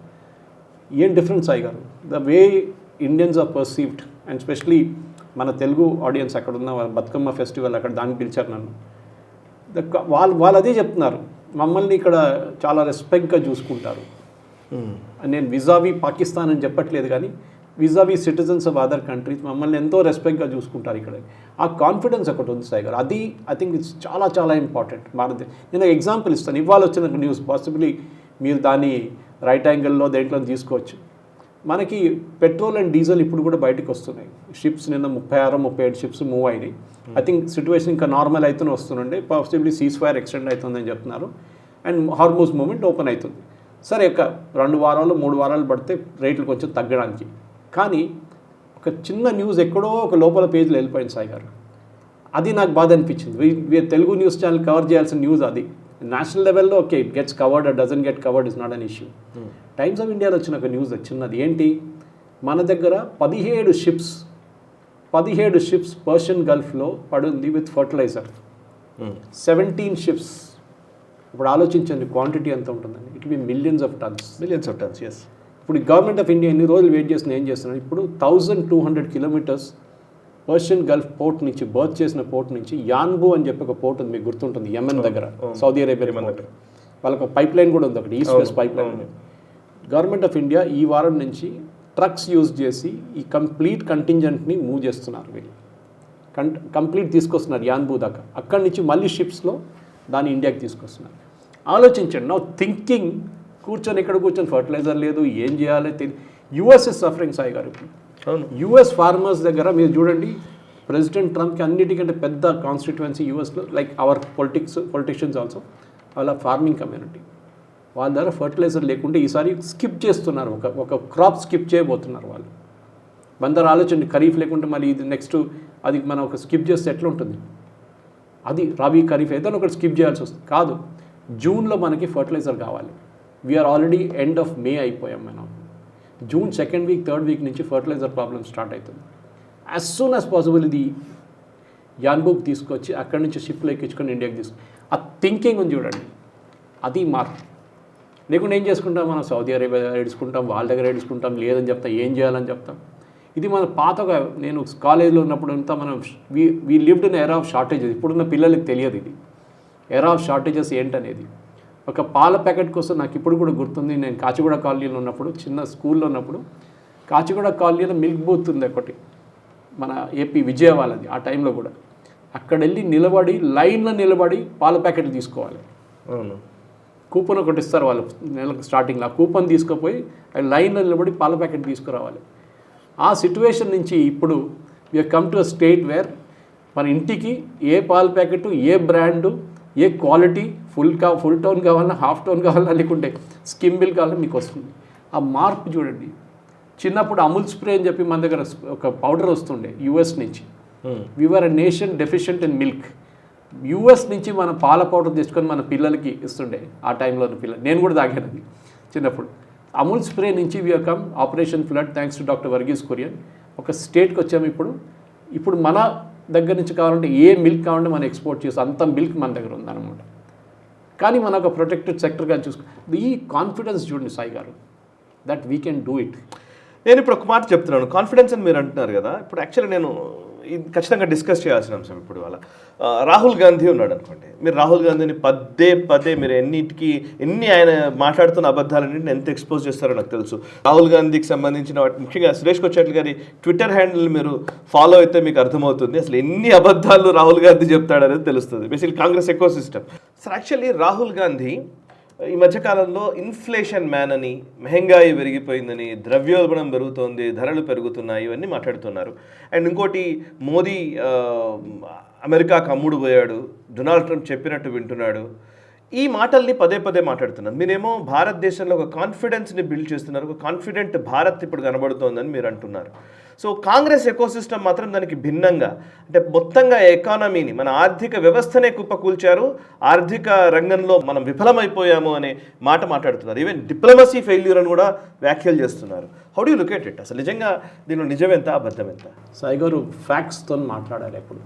ఏం డిఫరెన్స్ అయ్యారు, the way Indians are perceived, and especially మన తెలుగు ఆడియన్స్ అక్కడ ఉన్న బతుకమ్మ ఫెస్టివల్ అక్కడ దానికి పిలిచారు నన్ను. వాళ్ళు అదే చెప్తున్నారు, మమ్మల్ని ఇక్కడ చాలా రెస్పెక్ట్గా చూసుకుంటారు. నేను విజావి పాకిస్తాన్ అని చెప్పట్లేదు, కానీ విజావి సిటిజన్స్ ఆఫ్ అదర్ కంట్రీస్ మమ్మల్ని ఎంతో రెస్పెక్ట్గా చూసుకుంటారు ఇక్కడ. ఆ కాన్ఫిడెన్స్ ఒకటి ఉంది సాయి గారు. అది ఐ థింక్ ఇట్స్ చాలా చాలా ఇంపార్టెంట్. నేను ఎగ్జాంపుల్ ఇస్తాను. ఇవాళ వచ్చిన న్యూస్, పాసిబిలీ మీరు దాన్ని రైట్ యాంగిల్లో దేంట్లో తీసుకోవచ్చు. మనకి పెట్రోల్ అండ్ డీజిల్ ఇప్పుడు కూడా బయటకు వస్తున్నాయి. షిప్స్ నిన్న 36-37 షిప్స్ మూవ్ అయినాయి. ఐ థింక్ సిచ్యువేషన్ ఇంకా నార్మల్ అవుతూనే వస్తుండే. పాసిబిలీ సీజ్ ఫైర్ ఎక్స్టెండ్ అవుతుందని చెప్తున్నారు. అండ్ హార్మోజ్ మూవ్మెంట్ ఓపెన్ అవుతుంది. సరే, ఒక 2 వారాలు 3 వారాలు పడితే రేట్లు కొంచెం తగ్గడానికి. కానీ ఒక చిన్న న్యూస్ ఎక్కడో ఒక లోపల పేజీలో వెళ్ళిపోయింది సాయి గారు. అది నాకు బాధ అనిపించింది. తెలుగు న్యూస్ ఛానల్ కవర్ చేయాల్సిన న్యూస్ అది. నేషనల్ లెవెల్లో okay, it gets covered, doesn't get covered is not an issue. Times of ఇండియాలో వచ్చిన ఒక న్యూస్ చిన్నది. ఏంటి, మన దగ్గర 17 షిప్స్ పర్షియన్ గల్ఫ్లో పడుంది విత్ ఫర్టిలైజర్. 17 షిప్స్. ఇప్పుడు ఆలోచించండి క్వాంటిటీ ఎంత ఉంటుందండి. It be millions of tons. Yes. ఇప్పుడు గవర్నమెంట్ ఆఫ్ ఇండియా ఎన్ని రోజులు వెయిట్ చేస్తున్నా ఏం చేస్తున్నారు, ఇప్పుడు 1200 కిలోమీటర్స్ పర్షియన్ గల్ఫ్ పోర్ట్ నుంచి, బర్త్ చేసిన పోర్ట్ నుంచి యాన్బు అని చెప్పి ఒక పోర్ట్ ఉంది, మీకు గుర్తుంటుంది, యెమెన్ దగ్గర, సౌదీ అరేబియా పోర్ట్. వాళ్ళకి ఒక పైప్ లైన్ కూడా ఉంది అక్కడ, east west pipe line. Government of India ఈ వారం నుంచి ట్రక్స్ యూజ్ చేసి ఈ కంప్లీట్ కంటింజెంట్ని మూవ్ చేస్తున్నారు. వీళ్ళు కంప్లీట్ తీసుకొస్తున్నారు యాన్బు దాకా. అక్కడి నుంచి మళ్ళీ షిప్స్లో దాన్ని ఇండియాకి తీసుకొస్తున్నారు. ఆలోచించండి. నా థింకింగ్ ఇక్కడ కూర్చొని ఫర్టిలైజర్ లేదు, ఏం చేయాలి తెలియదు. యుఎస్ ఇస్ సఫరింగ్ సాయి గారు. యుఎస్ ఫార్మర్స్ దగ్గర మీరు చూడండి, ప్రెసిడెంట్ ట్రంప్కి అన్నిటికంటే పెద్ద కాన్స్టిట్యువెన్సీ యూఎస్లో, లైక్ అవర్ పొలిటీషియన్స్ ఆల్సో, వాళ్ళ ఫార్మింగ్ కమ్యూనిటీ. వాళ్ళ దగ్గర ఫర్టిలైజర్ లేకుంటే ఈసారి స్కిప్ చేస్తున్నారు, ఒక క్రాప్ స్కిప్ చేయబోతున్నారు వాళ్ళు. బందరు ఆలోచండి, ఖరీఫ్ లేకుంటే మళ్ళీ ఇది నెక్స్ట్ అది మనం ఒక స్కిప్ చేస్తే ఎట్లా ఉంటుంది? అది రబీ ఖరీఫ్ ఏదైనా ఒకటి స్కిప్ చేయాల్సి వస్తుంది. కాదు, జూన్లో మనకి ఫర్టిలైజర్ కావాలి. We are already end of May అయిపోయాం మనం. June 2nd week 3rd week నుంచి ఫర్టిలైజర్ ప్రాబ్లమ్ స్టార్ట్ అవుతుంది. యాజ్ సూన్ యాజ్ పాసిబుల్ ఇది యాన్బుక్ తీసుకొచ్చి అక్కడి నుంచి షిప్లో ఎక్కించుకొని ఇండియాకి ఆ థింకింగ్ ఉంది చూడండి, అది మార్పు. లేకుండా ఏం చేసుకుంటాం, మనం సౌదీ అరేబియా ఏడుచుకుంటాం, వాళ్ళ దగ్గర ఏడుచుకుంటాం, లేదని చెప్తాం, ఏం చేయాలని చెప్తాం. ఇది మన పాతగా, నేను కాలేజ్లో ఉన్నప్పుడు అంతా మనం we lived in era of shortages. ఇప్పుడున్న పిల్లలకి తెలియదు ఇది ఎరా ఆఫ్ షార్టేజెస్ ఏంటనేది. ఒక పాల ప్యాకెట్ కోసం నాకు ఇప్పుడు కూడా గుర్తుంది. నేను కాచిగూడ కాలనీలో ఉన్నప్పుడు, చిన్న స్కూల్లో ఉన్నప్పుడు, కాచిగూడ కాలనీలో మిల్క్ బూత్ ఉంది ఒకటి, మన ఏపీ విజయవాడది. ఆ టైంలో కూడా అక్కడ వెళ్ళి లైన్లో నిలబడి పాల ప్యాకెట్లు తీసుకోవాలి. కూపన్ ఒకటి ఇస్తారు వాళ్ళు నెలకు స్టార్టింగ్లో. ఆ కూపన్ తీసుకుపోయి లైన్లో నిలబడి పాల ప్యాకెట్ తీసుకురావాలి. ఆ సిచ్యువేషన్ నుంచి ఇప్పుడు we come to a state where మన ఇంటికి ఏ పాల ప్యాకెట్, ఏ బ్రాండు, ఏ క్వాలిటీ, ఫుల్ టోన్ కావాలన్నా, హాఫ్ టోన్ కావాలన్నా, లేకుంటే స్కిమ్ బిల్ కావాలన్నా మీకు వస్తుంది. ఆ మార్పు చూడండి. చిన్నప్పుడు అమూల్ స్ప్రే అని చెప్పి మన దగ్గర ఒక పౌడర్ వస్తుండే యూఎస్ నుంచి. We are a nation deficient in milk. US నుంచి మన పాల పౌడర్ తెచ్చుకొని మన పిల్లలకి ఇస్తుండే. ఆ టైంలో పిల్లలు, నేను కూడా తాగాను అది చిన్నప్పుడు. అమూల్ స్ప్రే నుంచి we come operation flood thanks to doctor Varghese Kurien. ఒక స్టేట్కి వచ్చాము ఇప్పుడు మన దగ్గర నుంచి కావాలంటే ఏ మిల్క్ కావాలంటే మనం ఎక్స్పోర్ట్ చేస్తాం, అంత మిల్క్ మన దగ్గర ఉందన్నమాట. కానీ మన ఒక ప్రొటెక్టెడ్ సెక్టర్గా ఈ కాన్ఫిడెన్స్ చూడండి సాయి గారు, that we can do it. నేను ఇప్పుడు ఒక మాట చెప్తున్నాను, కాన్ఫిడెన్స్ అని మీరు అంటున్నారు కదా. ఇప్పుడు యాక్చువల్లీ నేను ఇది ఖచ్చితంగా డిస్కస్ చేయాల్సిన అంశం. ఇప్పుడు వాళ్ళ రాహుల్ గాంధీ ఉన్నాడు అనుకోండి, మీరు రాహుల్ గాంధీని పదే మీరు ఎన్ని ఆయన మాట్లాడుతున్న అబద్ధాలన్నింటిని ఎంత ఎక్స్పోజ్ చేస్తారో నాకు తెలుసు. రాహుల్ గాంధీకి సంబంధించిన వాటి ముఖ్యంగా సురేష్ కొచ్చాట్ల గారి ట్విట్టర్ హ్యాండిల్ మీరు ఫాలో అయితే మీకు అర్థమవుతుంది అసలు ఎన్ని అబద్ధాలు రాహుల్ గాంధీ చెప్తాడనేది తెలుస్తుంది. Basically Congress eco system. Sir actually Rahul Gandhi ఈ మధ్యకాలంలో ఇన్ఫ్లేషన్ మ్యాన్ అని, మెహంగాయి పెరిగిపోయిందని, ద్రవ్యోల్బణం పెరుగుతోంది, ధరలు పెరుగుతున్నాయి, ఇవన్నీ మాట్లాడుతున్నారు. అండ్ ఇంకోటి, మోదీ అమెరికాకు అమ్ముడు పోయాడు, డొనాల్డ్ ట్రంప్ చెప్పినట్టు వింటున్నాడు, ఈ మాటల్ని పదే మాట్లాడుతున్నారు. మీరేమో భారతదేశంలో ఒక కాన్ఫిడెన్స్ని బిల్డ్ చేస్తున్నారు, ఒక కాన్ఫిడెంట్ భారత్ ఇప్పుడు కనబడుతోందని మీరు అంటున్నారు. సో కాంగ్రెస్ ఎకోసిస్టమ్ మాత్రం దానికి భిన్నంగా, అంటే మొత్తంగా ఎకానమీని, మన ఆర్థిక వ్యవస్థనే కుప్పకూల్చారు, ఆర్థిక రంగంలో మనం విఫలమైపోయాము అనే మాట మాట్లాడుతున్నారు. ఈవెన్ డిప్లొమసీ ఫెయిల్యూర్ అని కూడా వ్యాఖ్యలు చేస్తున్నారు. How do look at it? అసలు నిజంగా దీనిలో నిజం ఎంత, అబద్ధం ఎంత? సాయి గారు ఫ్యాక్ట్స్తో మాట్లాడాలి. ఎప్పుడు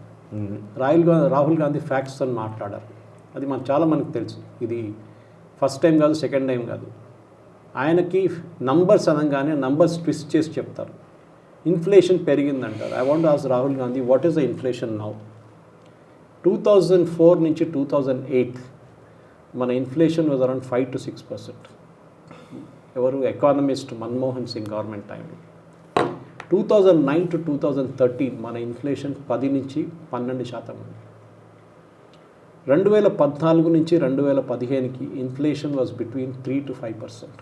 రాహుల్ గాంధీ ఫ్యాక్ట్స్తో మాట్లాడారు. అది మనకు తెలుసు. ఇది ఫస్ట్ టైం కాదు, సెకండ్ టైం కాదు. ఆయనకి నంబర్స్ అనగానే నంబర్స్ ట్విస్ట్ చేసి చెప్తారు. ఇన్ఫ్లేషన్ పెరిగిందంటారు. I want ask Rahul Gandhi, what is the inflation now? 2004 నుంచి 2008 మన ఇన్ఫ్లేషన్ వాజ్ అరౌండ్ 5 to 6%. ఎవరు? ఎకానమిస్ట్ మన్మోహన్ సింగ్ గవర్నమెంట్ టైంలో. 2009 to 2013 మన ఇన్ఫ్లేషన్ 10 నుంచి 12% ఉంది. 2014 నుంచి 2015కి inflation was between 3 to 5%.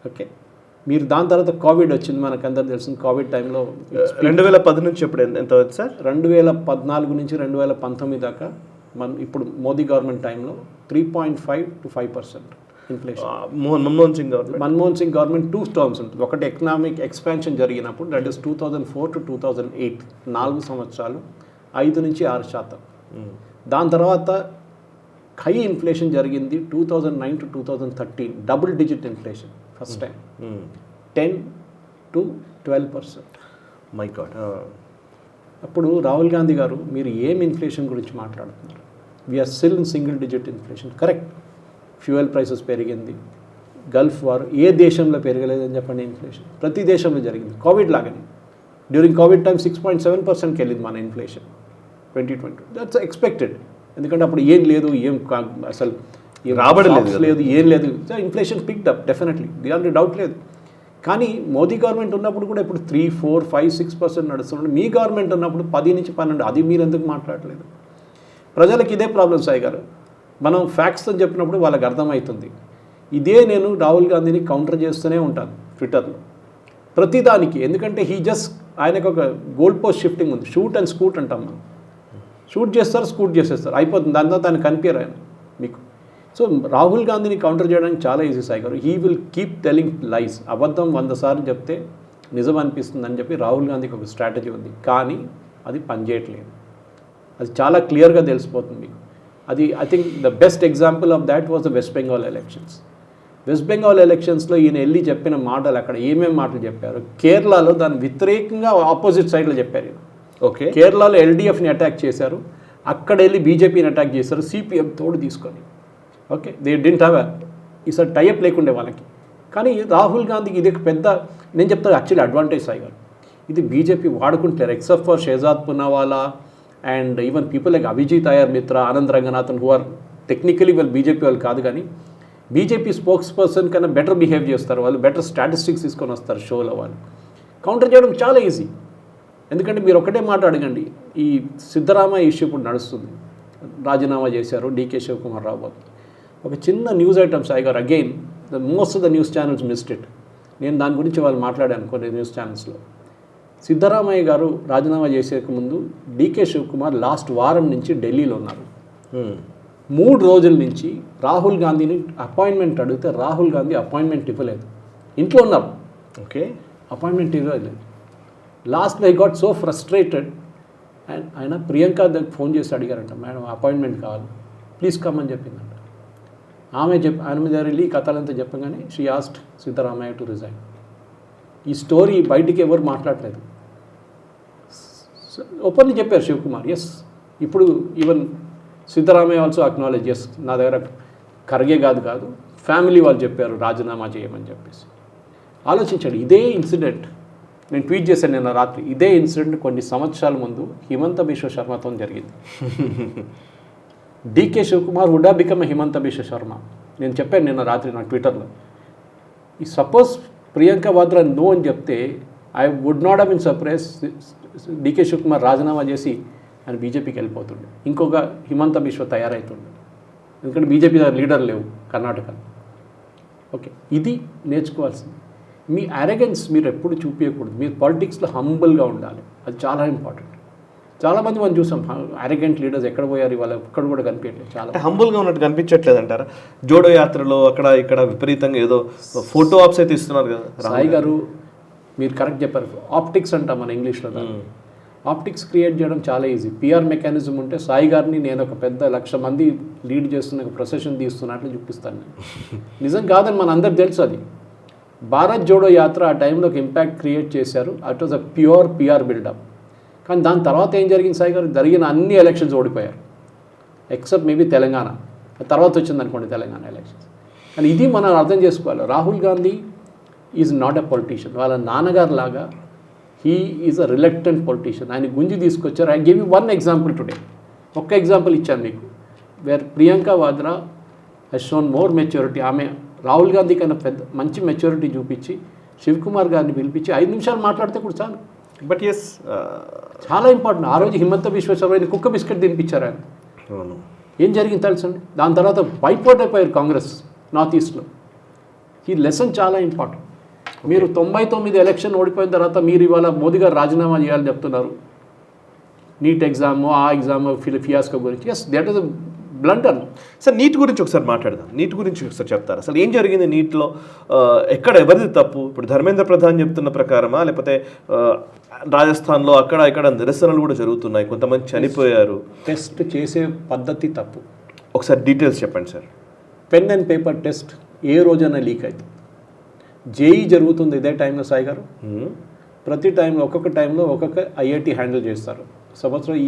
Okay, మీరు దాని తర్వాత కోవిడ్ వచ్చింది, మనకు అందరూ తెలిసింది. కోవిడ్ టైంలో 2010 నుంచి ఎప్పుడు ఎంత అవుతుంది సార్? 2014 నుంచి 2019 దాకా ఇప్పుడు మోదీ గవర్నమెంట్ టైంలో 3.5 to 5% inflation. Manmohan Singh government 2 terms ఉంటుంది. ఒకటి ఎకనామిక్ ఎక్స్పాన్షన్ జరిగినప్పుడు, దట్ ఈస్ 2004 to 2008, 4 సంవత్సరాలు 5 నుంచి 6%. దాని తర్వాత హై ఇన్ఫ్లేషన్ జరిగింది 2009 to 2013, double digit inflation first time, 10 to 12%. My god. అప్పుడు రాహుల్ గాంధీ గారు, మీరు ఏం ఇన్ఫ్లేషన్ గురించి మాట్లాడుతున్నారు? We are still in single digit inflation. Correct, fuel prices పెరిగింది, గల్ఫ్ వార్, ఏ దేశంలో పెరగలేదని చెప్పండి ఇన్ఫ్లేషన్? ప్రతి దేశంలో జరిగింది. కోవిడ్ లాగానే డ్యూరింగ్ కోవిడ్ టైం 6.7%కి వెళ్ళింది మన ఇన్ఫ్లేషన్ 2020. That's expected. ఎందుకంటే అప్పుడు ఏం లేదు, అసలు రాబడి లేదు, ఏం లేదు. ఇన్ఫ్లేషన్ పిక్డ్ అప్ డెఫినెట్లీ, దీంట్లో డౌట్ లేదు. కానీ మోదీ గవర్నమెంట్ ఉన్నప్పుడు కూడా ఇప్పుడు 3, 4, 5, 6% నడుస్తున్నాడు. మీ గవర్నమెంట్ ఉన్నప్పుడు 10 నుంచి 12, అది మీరు ఎందుకు మాట్లాడలేదు? ప్రజలకు ఇదే ప్రాబ్లం సాయి గారు. మనం ఫ్యాక్ట్స్ అని చెప్పినప్పుడు వాళ్ళకి అర్థమవుతుంది. ఇదే నేను రాహుల్ గాంధీని కౌంటర్ చేస్తూనే ఉంటాను ట్విట్టర్లో ప్రతిదానికి. ఎందుకంటే ఆయనకు ఒక గోల్ పోస్ట్ షిఫ్టింగ్ ఉంది. షూట్ అండ్ స్కూట్ అంటాం మనం. షూట్ చేస్తారు, స్కూట్ చేసేస్తారు, అయిపోతుంది. దాని తర్వాత ఆయన కనిపించారు ఆయన మీకు. సో రాహుల్ గాంధీని కౌంటర్ చేయడానికి చాలా ఈజీ సాయి గారు. హీ విల్ కీప్ టెలింగ్ లైస్. అబద్ధం 100 సార్లు చెప్తే నిజం అనిపిస్తుంది అని చెప్పి రాహుల్ గాంధీకి ఒక స్ట్రాటజీ ఉంది. కానీ అది పనిచేయట్లేదు. అది చాలా క్లియర్గా తెలిసిపోతుంది మీకు. అది I think the best example of that was the west Bengal elections. West Bengal ఎలక్షన్స్లో ఈయన వెళ్ళి చెప్పిన మాటలు, అక్కడ ఏమేమి మాటలు చెప్పారు, కేరళలో దాని వ్యతిరేకంగా ఆపోజిట్ సైడ్లో చెప్పారు. ఓకే, కేరళలో ఎల్డీఎఫ్ని అటాక్ చేశారు, అక్కడ వెళ్ళి బీజేపీని అటాక్ చేశారు, సిపిఎం తోడు తీసుకొని. ఓకే, దే డింట్ హ్యావ్ ఈసారి టైఅప్ లేకుండే వాళ్ళకి. కానీ రాహుల్ గాంధీకి ఇది పెద్ద, నేను చెప్తాను యాక్చువల్లీ అడ్వాంటేజ్ సాయి గారు. ఇది బీజేపీ వాడుకుంటారు, except for Shehzad Poonawalla and even people like Abhijit Iyer Mitra, Anand Ranganathan, who are technically వాళ్ళు బీజేపీ వాళ్ళు కాదు, కానీ బీజేపీ స్పోక్స్ పర్సన్ కన్నా బెటర్ బిహేవ్ చేస్తారు వాళ్ళు, బెటర్ స్టాటిస్టిక్స్ తీసుకొని వస్తారు షోలో. వాళ్ళు కౌంటర్ చేయడం చాలా ఈజీ. ఎందుకంటే మీరు ఒకటే మాట అడగండి, ఈ సిద్ధరామయ్య ఇష్యూ ఇప్పుడు నడుస్తుంది, రాజీనామా చేశారు డీకే శివకుమార్ రావు. ఒక చిన్న న్యూస్ ఐటమ్ సాయి గారు, again most of the news channels missed it. నేను దాని గురించి వాళ్ళు మాట్లాడాను కొన్ని న్యూస్ ఛానల్స్లో. సిద్ధరామయ్య గారు రాజీనామా చేసేక ముందు డీకే శివకుమార్ లాస్ట్ వారం నుంచి ఢిల్లీలో ఉన్నారు. 3 రోజుల నుంచి రాహుల్ గాంధీని అపాయింట్మెంట్ అడిగితే రాహుల్ గాంధీ అపాయింట్మెంట్ ఇవ్వలేదు. ఇంట్లో ఉన్నారు, ఓకే, అపాయింట్మెంట్ ఇవ్వలేదు. లాస్ట్లో I got so frustrated and ఆయన ప్రియాంక దగ్గర ఫోన్ చేసి అడిగారంట, మేడం అపాయింట్మెంట్ కావాలి, ప్లీజ్ కమ్ అని చెప్పిందంట. ఆయన మీద వెళ్ళి కథలంతా చెప్పగానే she asked Siddaramaiah to resign. ఈ స్టోరీ బయటికి ఎవరు మాట్లాడలేదు. ఓపెన్లీ చెప్పారు శివకుమార్. ఎస్, ఇప్పుడు even Siddaramaiah also acknowledge, yes నా దగ్గర ఖర్గే కాదు ఫ్యామిలీ వాళ్ళు చెప్పారు రాజీనామా చేయమని చెప్పేసి. ఆలోచించండి, ఇదే ఇన్సిడెంట్ నేను ట్వీట్ చేశాను నిన్న రాత్రి. ఇదే ఇన్సిడెంట్ కొన్ని సంవత్సరాల ముందు హిమంత బిశ్వ శర్మతో జరిగింది. DK Shivakumar would have become Himanta Biswa Sarma. నేను చెప్పాను నిన్న రాత్రి నా ట్విట్టర్లో, ఈ సపోజ్ ప్రియాంక వాద్రా నో అని చెప్తే I would not have been surprise. DK Shivakumar రాజీనామా చేసి ఆయన బీజేపీకి వెళ్ళిపోతుండే, ఇంకొక హిమంత బిశ్వ తయారవుతుండే. ఎందుకంటే బీజేపీ లీడర్ లేవు కర్ణాటకలో. ఓకే, ఇది నేర్చుకోవాల్సింది. మీ అరెగెన్స్ మీరు ఎప్పుడు చూపించకూడదు. మీరు పాలిటిక్స్లో హంబుల్గా ఉండాలి, అది చాలా ఇంపార్టెంట్. చాలామంది మనం చూసాం అరెగెంట్ లీడర్స్ ఎక్కడ పోయారు, ఇవాళ ఎక్కడ కూడా కనిపించట్లేదు. చాలా హంబుల్గా ఉన్నట్టు కనిపించట్లేదు అంటారా? జోడో యాత్రలో అక్కడ ఇక్కడ విపరీతంగా ఏదో ఫోటో ఆప్స్ అయితే ఇస్తున్నారు కదా. సాయి గారు మీరు కరెక్ట్ చెప్పారు. ఆప్టిక్స్ అంటాం మన ఇంగ్లీష్లో. ఆప్టిక్స్ క్రియేట్ చేయడం చాలా ఈజీ. పిఆర్ మెకానిజం ఉంటే సాయి గారిని నేను ఒక పెద్ద 1,00,000 మంది లీడ్ చేస్తున్న ఒక ప్రొసెషన్ తీస్తున్నట్లు చూపిస్తాను. నిజం కాదని మన అందరికి తెలుసు. అది భారత్ జోడో యాత్ర ఆ టైంలో ఒక ఇంపాక్ట్ క్రియేట్ చేశారు. It was a pure PR buildup. కానీ దాని తర్వాత ఏం జరిగింది సాయి గారు? జరిగిన అన్ని ఎలక్షన్స్ ఓడిపోయారు ఎక్సెప్ట్ మేబీ తెలంగాణ. తర్వాత వచ్చింది అనుకోండి తెలంగాణ ఎలక్షన్స్. కానీ ఇది మనం అర్థం చేసుకోవాలి. Rahul Gandhi is not a politician. వాళ్ళ నాన్నగారు లాగా he is a reluctant politician. ఆయన గుంజి తీసుకొచ్చారు. I give you one example today. ఒక్క ఎగ్జాంపుల్ ఇచ్చాను మీకు. Where Priyanka Vadra has shown more maturity. ఆమె రాహుల్ గాంధీ కన్నా పెద్ద మంచి మెచ్యూరిటీ చూపించి శివకుమార్ గారిని పిలిపించి 5 నిమిషాలు మాట్లాడితే కూడా చాలు. బట్ ఎస్, చాలా ఇంపార్టెంట్. ఆ రోజు హిమంత బిశ్వ శర్మ కుక్క బిస్కెట్ తినిపించారు ఆయన. ఏం జరిగింది తెలుసండి? దాని తర్వాత వైపౌట్ అయిపోయారు కాంగ్రెస్ నార్త్ ఈస్ట్లో. ఈ లెసన్ చాలా ఇంపార్టెంట్. మీరు 99 ఎలక్షన్ ఓడిపోయిన తర్వాత మీరు ఇవాళ మోదీ గారు రాజీనామా చేయాలని చెప్తున్నారు. నీట్ ఎగ్జామ్, ఆ ఎగ్జామ్ ఫియాస్కో గురించి. Yes, that is blunder. Sir, NEET గురించి ఒకసారి మాట్లాడదాం. నీట్ గురించి ఒకసారి చెప్తారా? అసలు ఏం జరిగింది నీట్లో? ఎక్కడ ఎవరిది తప్పు? ఇప్పుడు ధర్మేంద్ర ప్రధాన్ చెప్తున్న ప్రకారమా, లేకపోతే రాజస్థాన్లో అక్కడ ఇక్కడ నిరసనలు కూడా జరుగుతున్నాయి, కొంతమంది చనిపోయారు? టెస్ట్ చేసే పద్ధతి తప్పు. ఒకసారి డీటెయిల్స్ చెప్పండి sir. Pen and paper test ఏ రోజైనా లీక్ అవుతుంది. జేఈ జరుగుతుంది ఇదే టైంలో సాయి గారు. ప్రతి టైంలో ఒక్కొక్క టైంలో ఒక్కొక్క ఐఐటి హ్యాండిల్ చేస్తారు.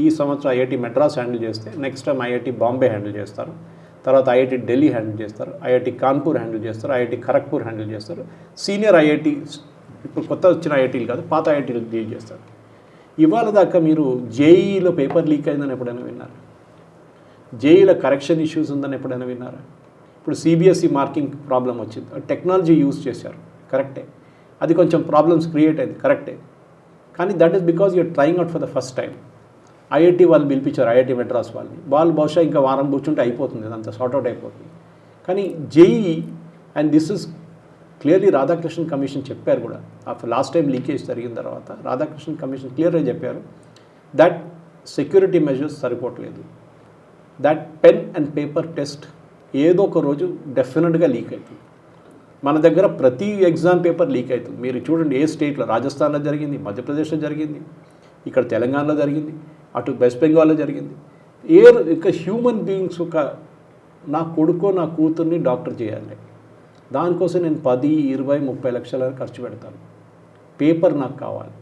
ఈ సంవత్సరం ఐఐటి మెడ్రాస్ హ్యాండిల్ చేస్తే next time IIT Bombay handle చేస్తారు. తర్వాత ఐఐటి ఢిల్లీ హ్యాండిల్ చేస్తారు. ఐఐటి కాన్పూర్ హ్యాండిల్ చేస్తారు. ఐఐటి ఖరగ్పూర్ హ్యాండిల్ చేస్తారు. సీనియర్ ఐఐటి, ఇప్పుడు కొత్త వచ్చిన ఐఐటీలు కాదు, పాత ఐఐటీలు డీల్ చేస్తారు. ఇవాళ దాకా మీరు జేఈలో పేపర్ లీక్ అయిందని ఎప్పుడైనా విన్నారా? జేఈలో కరెక్షన్ ఇష్యూస్ ఉందని ఎప్పుడైనా విన్నారా? ఇప్పుడు సిబిఎస్ఈ మార్కింగ్ ప్రాబ్లం వచ్చింది. టెక్నాలజీ యూజ్ చేశారు, కరెక్టే. అది కొంచెం ప్రాబ్లమ్స్ క్రియేట్ అయింది, కరెక్టే. కానీ that is because you are trying out for the first time. IIT వాళ్ళు పిలిపించారు, ఐఐటి మెడ్రాస్ వాళ్ళు బహుశా ఇంకా వారం కూర్చుంటే అయిపోతుంది, అదంతా సార్ట్అవుట్ అయిపోతుంది. కానీ JEE and this is clearly Radhakrishnan commission చెప్పారు కూడా. ఆఫ్టర్ లాస్ట్ టైం లీకేజ్ జరిగిన తర్వాత రాధాకృష్ణన్ కమిషన్ క్లియర్గా చెప్పారు దట్ సెక్యూరిటీ మెజర్స్ సరిపోవట్లేదు. That pen and paper test ఏదో ఒక రోజు డెఫినెట్గా లీక్ అవుతుంది. మన దగ్గర ప్రతి ఎగ్జామ్ పేపర్ లీక్ అవుతుంది. మీరు చూడండి, ఏ స్టేట్లో, రాజస్థాన్లో జరిగింది, మధ్యప్రదేశ్లో జరిగింది, ఇక్కడ తెలంగాణలో జరిగింది, అటు వెస్ట్ బెంగాల్లో జరిగింది. ఇక హ్యూమన్ బీయింగ్స్ ఒక నా కొడుకో నా కూతుర్ని డాక్టర్ చేయాలి, దానికోసం నేను 10, 20, 30 లక్షల ఖర్చు పెడతాను. పేపర్ నాకు కావాలి.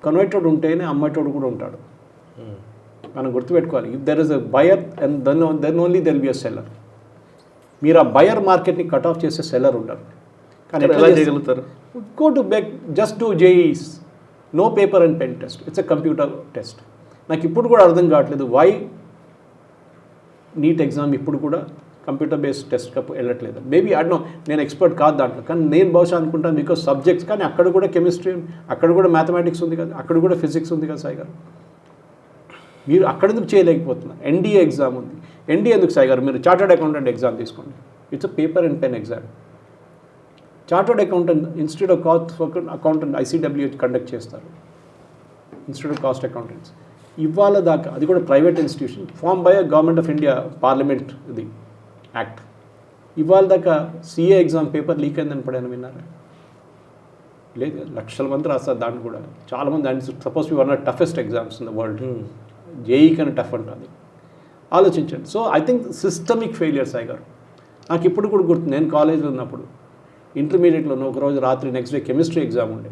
కన్వర్టెడ్ ఉంటేనే అమ్మేటోడు కూడా ఉంటాడు. మనం గుర్తుపెట్టుకోవాలి. If there is a buyer and then only there will be a seller. మీరు ఆ బయర్ మార్కెట్ని కట్ ఆఫ్ చేసే సెల్లర్ ఉంటారు. కానీ ఎలా చేయగలుగుతారు? Go to back, just do JEEs, no paper and pen test, it's a computer test. నాకు ఇప్పుడు కూడా అర్థం కావట్లేదు వై నీట్ ఎగ్జామ్ ఇప్పుడు కూడా కంప్యూటర్ బేస్డ్ టెస్ట్ వెళ్ళట్లేదు. మేబీ అడ్నో, నేను ఎక్స్పర్ట్ కాదు దాంట్లో, కానీ నేను బహుశా అనుకుంటాను బికాస్ సబ్జెక్ట్స్. కానీ అక్కడ కూడా కెమిస్ట్రీ, అక్కడ కూడా మ్యాథమెటిక్స్ ఉంది కదా, అక్కడ కూడా ఫిజిక్స్ ఉంది కదా సాయి గారు. మీరు అక్కడ ఎందుకు చేయలేకపోతున్నారు? ఎన్డీఏ ఎగ్జామ్ ఉంది. ఎన్డీఏ ఎందుకు సాయి గారు? మీరు చార్టర్డ్ అకౌంటెంట్ ఎగ్జామ్ తీసుకోండి, it's a paper and pen exam. Chartered accountant institute of cost accountant ICWH conduct చేస్తారు, ఇన్స్టిట్యూట్ ఆఫ్ కాస్ట్ అకౌంటెంట్స్. ఇవాళ దాకా అది కూడా private institution, form by government of India parliament ఇది యాక్ట్. ఇవాళ దాకా CA ఎగ్జామ్ పేపర్ లీక్ అయిందని ఎప్పుడైనా విన్నారా? లేదు. లక్షల మంది రాస్తారు దాన్ని కూడా. చాలామంది and suppose one of toughest exams in the world. JEE కన్నా టఫ్ ఉంటుంది. ఆలోచించండి. So I think systemic failure Sai గారు. నాకు ఇప్పుడు కూడా గుర్తు, నేను కాలేజీలో ఉన్నప్పుడు ఇంటర్మీడియట్లో ఒకరోజు రాత్రి నెక్స్ట్ డే కెమిస్ట్రీ ఎగ్జామ్ ఉండే.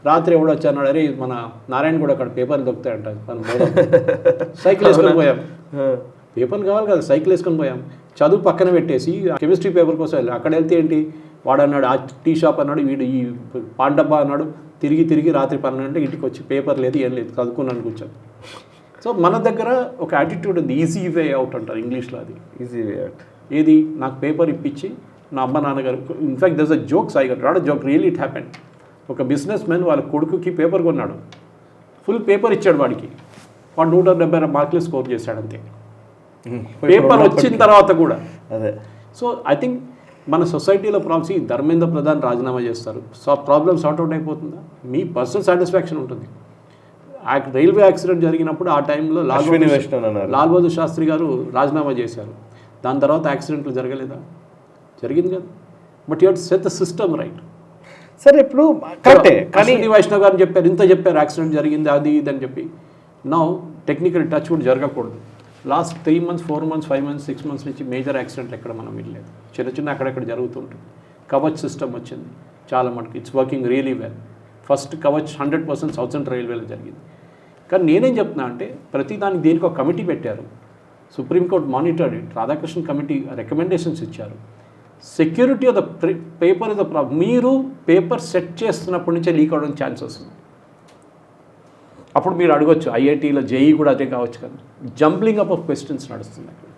రాత్రి ఎవడో వచ్చాడు, అరే మన నారాయణ కూడా అక్కడ పేపర్లు దొరుకుతాయంట, మనం సైకిల్ వేసుకొని పోయాం. పేపర్లు కావాలి కదా, సైకిల్ వేసుకొని పోయాం. చదువు పక్కన పెట్టేసి కెమిస్ట్రీ పేపర్ కోసం వెళ్ళి అక్కడ వెళ్తే ఏంటి, వాడు అన్నాడు ఆ టీ షాప్ అన్నాడు, వీడు ఈ పాన్ డబ్బా అన్నాడు. తిరిగి రాత్రి 12 గంటలకు ఇంటికి వచ్చి పేపర్ లేదు ఏం లేదు, చదువుకున్నాను కూర్చొని. సో మన దగ్గర ఒక యాటిట్యూడ్ ఉంది, ఈజీ వే అవుట్ అంటారు ఇంగ్లీష్లో. అది ఈజీ వే అవుట్. ఏది, నాకు పేపర్ ఇప్పించి నా అమ్మ నాన్నగారు, in fact this a joke Sai garu, రాడ్ జోక్ రియల్లీ ఇట్ హ్యాపెన్. ఒక బిజినెస్ మ్యాన్ వాళ్ళ కొడుకుకి పేపర్ కొన్నాడు, ఫుల్ పేపర్ ఇచ్చాడు వాడికి, వాడు 170 మార్కులు స్కోర్ చేశాడు అంతే. పేపర్ వచ్చిన తర్వాత కూడా అదే. సో ఐ థింక్ మన సొసైటీలో ప్రాబ్లమ్స్, ధర్మేంద్ర ప్రధాన్ రాజీనామా చేస్తారు, ప్రాబ్లమ్ సార్ట్అవుట్ అయిపోతుందా? మీ పర్సనల్ సాటిస్ఫాక్షన్ ఉంటుంది. రైల్వే యాక్సిడెంట్ జరిగినప్పుడు ఆ టైంలో లాల్ బహదూర్ శాస్త్రి గారు రాజీనామా చేశారు. దాని తర్వాత యాక్సిడెంట్లు జరగలేదా? జరిగింది కదా. But you have to set the system right. సరే, ఇప్పుడు కరెక్టే, కానీ వైష్ణవ్ గారు చెప్పారు, ఇంత చెప్పారు యాక్సిడెంట్ జరిగింది అది ఇది అని చెప్పి. నౌ టెక్నికల్ టచ్ కూడా జరగకూడదు. Last 3 months 4 months 5 months 6 months నుంచి మేజర్ యాక్సిడెంట్లు ఎక్కడ మనం వినలేదు. చిన్న అక్కడెక్కడ జరుగుతుంటుంది. కవచ్ సిస్టమ్ వచ్చింది చాలా మటుకు, it's working really well. First Kavach 100% south central రైల్వేలో జరిగింది. కానీ నేనేం చెప్తున్నా అంటే, ప్రతి దానికి దేనికి ఒక కమిటీ పెట్టారు, Supreme Court monitored it, Radhakrishna committee recommendations ఇచ్చారు. Security of the paper is the problem. మీరు పేపర్ సెట్ చేస్తున్నప్పటి నుంచే లీక్ అవడం ఛాన్సెస్ ఉంది. అప్పుడు మీరు అడగొచ్చు, ఐఐటీలో జేఈ కూడా అదే కావచ్చు కదా. జంప్లింగ్ అప్ ఆఫ్ క్వశ్చన్స్ నడుస్తుంది అక్కడ.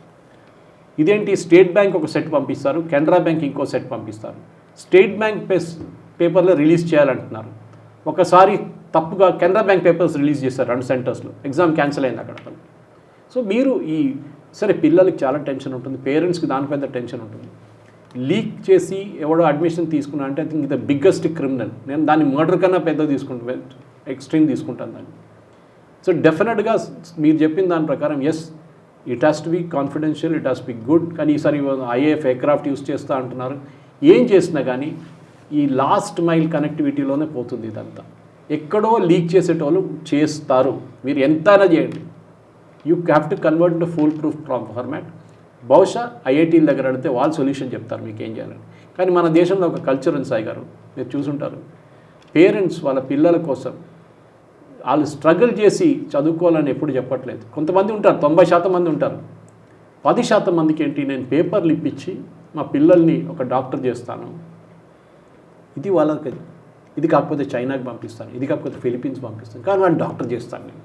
ఇదేంటి, స్టేట్ బ్యాంక్ ఒక సెట్ పంపిస్తారు, కెనరా బ్యాంక్ ఇంకో సెట్ పంపిస్తారు. స్టేట్ బ్యాంక్ పేపర్లో రిలీజ్ చేయాలంటున్నారు, ఒకసారి తప్పుగా కెనరా బ్యాంక్ పేపర్స్ రిలీజ్ చేస్తారు 2 సెంటర్స్లో, ఎగ్జామ్ క్యాన్సిల్ అయింది అక్కడ. సో మీరు సరే పిల్లలకి చాలా టెన్షన్ ఉంటుంది, పేరెంట్స్కి దానిపైన టెన్షన్ ఉంటుంది. లీక్ చేసి ఎవడో అడ్మిషన్ తీసుకున్నా అంటే I think the biggest criminal. నేను దాన్ని మర్డర్ కన్నా పెద్ద తీసుకుంటాను, ఎక్స్ట్రీమ్ తీసుకుంటాను దాన్ని. సో డెఫినెట్గా మీరు చెప్పిన దాని ప్రకారం yes, it has to be confidential, it has to be good. కానీ ఈసారి ఐఏఎఫ్ ఎయిర్క్రాఫ్ట్ యూస్ చేస్తూ అంటున్నారు. ఏం చేసినా కానీ ఈ లాస్ట్ మైల్ కనెక్టివిటీలోనే పోతుంది ఇదంతా. ఎక్కడో లీక్ చేసేటోళ్ళు చేస్తారు, మీరు ఎంతైనా చేయండి. You have to convert to full proof format. బహుశా ఐఐటీల దగ్గర అడిగితే వాళ్ళు సొల్యూషన్ చెప్తారు మీకు ఏం చేయాలని. కానీ మన దేశంలో ఒక కల్చర్ ఉంది సాయి గారు, మీరు చూసుంటారు. పేరెంట్స్ వాళ్ళ పిల్లల కోసం వాళ్ళు స్ట్రగుల్ చేసి చదువుకోవాలని ఎప్పుడు చెప్పట్లేదు. కొంతమంది ఉంటారు, 90% మంది ఉంటారు. 10% మందికి ఏంటి, నేను పేపర్లు ఇప్పించి మా పిల్లల్ని ఒక డాక్టర్ చేస్తాను, ఇది వాళ్ళకి, ఇది కాకపోతే చైనాకి పంపిస్తాను, ఇది కాకపోతే ఫిలిపీన్స్ పంపిస్తాను, కానీ వాళ్ళు డాక్టర్ చేస్తాను నేను.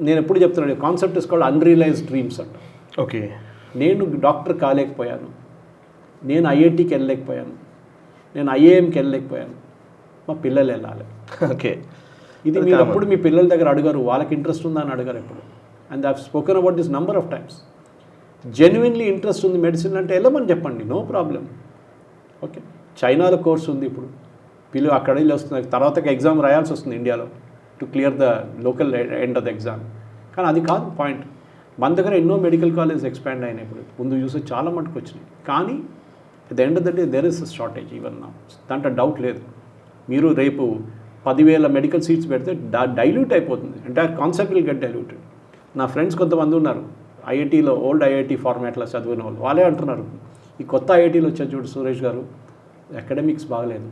నేను ఎప్పుడు చెప్తున్నాను, concept is called unrealised dreams అంట. ఓకే, నేను డాక్టర్ కాలేకపోయాను, నేను ఐఐటీకి వెళ్ళలేకపోయాను, నేను ఐఏఎంకి వెళ్ళలేకపోయాను, మా పిల్లలు వెళ్ళాలి. ఓకే, ఇది మీరు అప్పుడు మీ పిల్లల దగ్గర అడగారు, వాళ్ళకి ఇంట్రెస్ట్ ఉందా అని అడగారు ఎప్పుడు. And I have spoken about this number of times. Genuinely interest ఉంది మెడిసిన్ అంటే వెళ్ళమని చెప్పండి, నో ప్రాబ్లం. ఓకే, చైనాలో కోర్స్ ఉంది ఇప్పుడు, పిల్లలు అక్కడ వెళ్ళి వస్తున్నారు, తర్వాత ఎగ్జామ్ రాయాల్సి వస్తుంది ఇండియాలో to clear the local end of the exam. కానీ అది కాదు పాయింట్. మన దగ్గర ఎన్నో మెడికల్ కాలేజ్ ఎక్స్పాండ్ అయినాయి ఇప్పుడు, ముందు చూస్తే చాలా మటుకు వచ్చినాయి. కానీ at the end of the day there is a shortage even now, దాంట్లో డౌట్ లేదు. మీరు రేపు 10,000 మెడికల్ సీట్స్ పెడితే డైల్యూట్ అయిపోతుంది, entire concept will get diluted. నా ఫ్రెండ్స్ కొంతమంది ఉన్నారు ఐఐటీలో, ఓల్డ్ ఐఐటీ ఫార్మాట్లో చదివిన వాళ్ళు, వాళ్ళే అంటున్నారు ఈ కొత్త ఐఐటీలో వచ్చారు చూడు సురేష్ గారు, అకాడమిక్స్ బాగలేదు,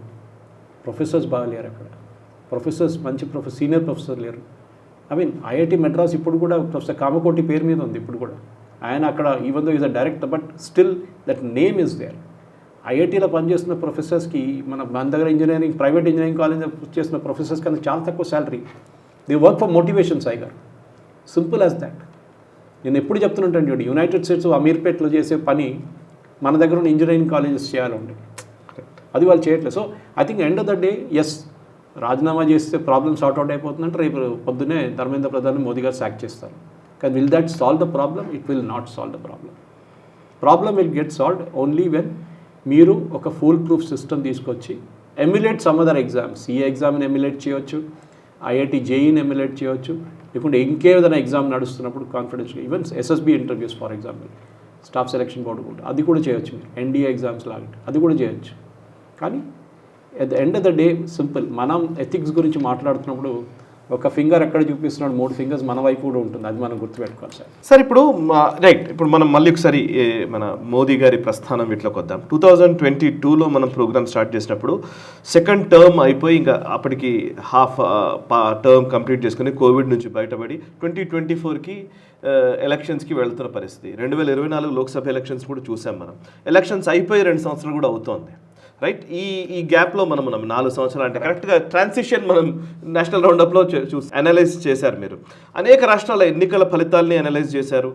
ప్రొఫెసర్స్ బాగలేరు అక్కడ, ప్రొఫెసర్స్ మంచి సీనియర్ ప్రొఫెసర్ లేరు. ఐ మీన్ ఐఐటి మెడ్రాస్ ఇప్పుడు కూడా ప్రొఫెసర్ కామకోటి పేరు మీద ఉంది ఇప్పుడు కూడా, ఆయన అక్కడ even though is a director, but still that name is there. ఐఐటీలో పనిచేస్తున్న ప్రొఫెసర్స్కి మన దగ్గర ఇంజనీరింగ్, ప్రైవేట్ ఇంజనీరింగ్ కాలేజ్ చేస్తున్న ప్రొఫెసర్స్ కన్నా చాలా తక్కువ salary. They work for motivation Sai garu, simple as that. నేను ఎప్పుడు చెప్తుంటాను చూడండి, యునైటెడ్ స్టేట్స్ అమీర్పేట్లో చేసే పని మన దగ్గర ఉన్న ఇంజనీరింగ్ కాలేజెస్ చేయాలండి, అది వాళ్ళు చేయట్లేదు. So I think end of the day yes, రాజీనామా చేస్తే ప్రాబ్లమ్ సార్ట్అవుట్ అయిపోతుందంటే రేపు పొద్దున్నే ధర్మేంద్ర ప్రధాన్ మోదీ గారు సాక్ చేస్తారు. కానీ will that solve the problem? It will not solve the problem. Problem will get solved only when మీరు ఒక ఫుల్ ప్రూఫ్ సిస్టమ్ తీసుకొచ్చి ఎమ్యులేట్ సమ్ అదర్ ఎగ్జామ్స్, ఈ ఎగ్జామ్ని ఎమ్యులేట్ చేయవచ్చు, ఐఐటి జేఈని ఎమ్యులేట్ చేయవచ్చు, లేకుంటే ఇంకేదైనా ఎగ్జామ్ నడుస్తున్నప్పుడు confidential, even SSB interviews for example, staff selection board కూడా అది కూడా చేయొచ్చు, మీరు ఎన్డీఏ ఎగ్జామ్స్ లాగా అది కూడా చేయొచ్చు. కానీ at the end of the day simple, మనం ఎథిక్స్ గురించి మాట్లాడుతున్నప్పుడు ఒక ఫింగర్ ఎక్కడ చూపిస్తున్నాడు, 3 ఫింగర్స్ మన వైపు కూడా ఉంటుంది, అది మనం గుర్తుపెట్టుకోవాలి సార్. సార్ ఇప్పుడు రైట్, ఇప్పుడు మనం మళ్ళీ ఒకసారి మన మోదీ గారి ప్రస్థానం వీటిలోకి వద్దాం. 2022లో మనం ప్రోగ్రామ్ స్టార్ట్ చేసినప్పుడు సెకండ్ టర్మ్ అయిపోయి ఇంకా అప్పటికి హాఫ్ టర్మ్ కంప్లీట్ చేసుకుని కోవిడ్ నుంచి బయటపడి 2024కి ఎలక్షన్స్కి వెళ్తున్న పరిస్థితి. 2024 లోక్సభ ఎలక్షన్స్ కూడా చూసాం మనం. ఎలక్షన్స్ అయిపోయి 2 సంవత్సరాలు కూడా అవుతోంది, రైట్? ఈ గ్యాప్లో మనం 4 సంవత్సరాలు అంటే కరెక్ట్గా ట్రాన్సిషన్ మనం నేషనల్ రౌండప్లో చూసి అనలైజ్ చేశారు మీరు. అనేక రాష్ట్రాల ఎన్నికల ఫలితాలని అనలైజ్ చేశారు,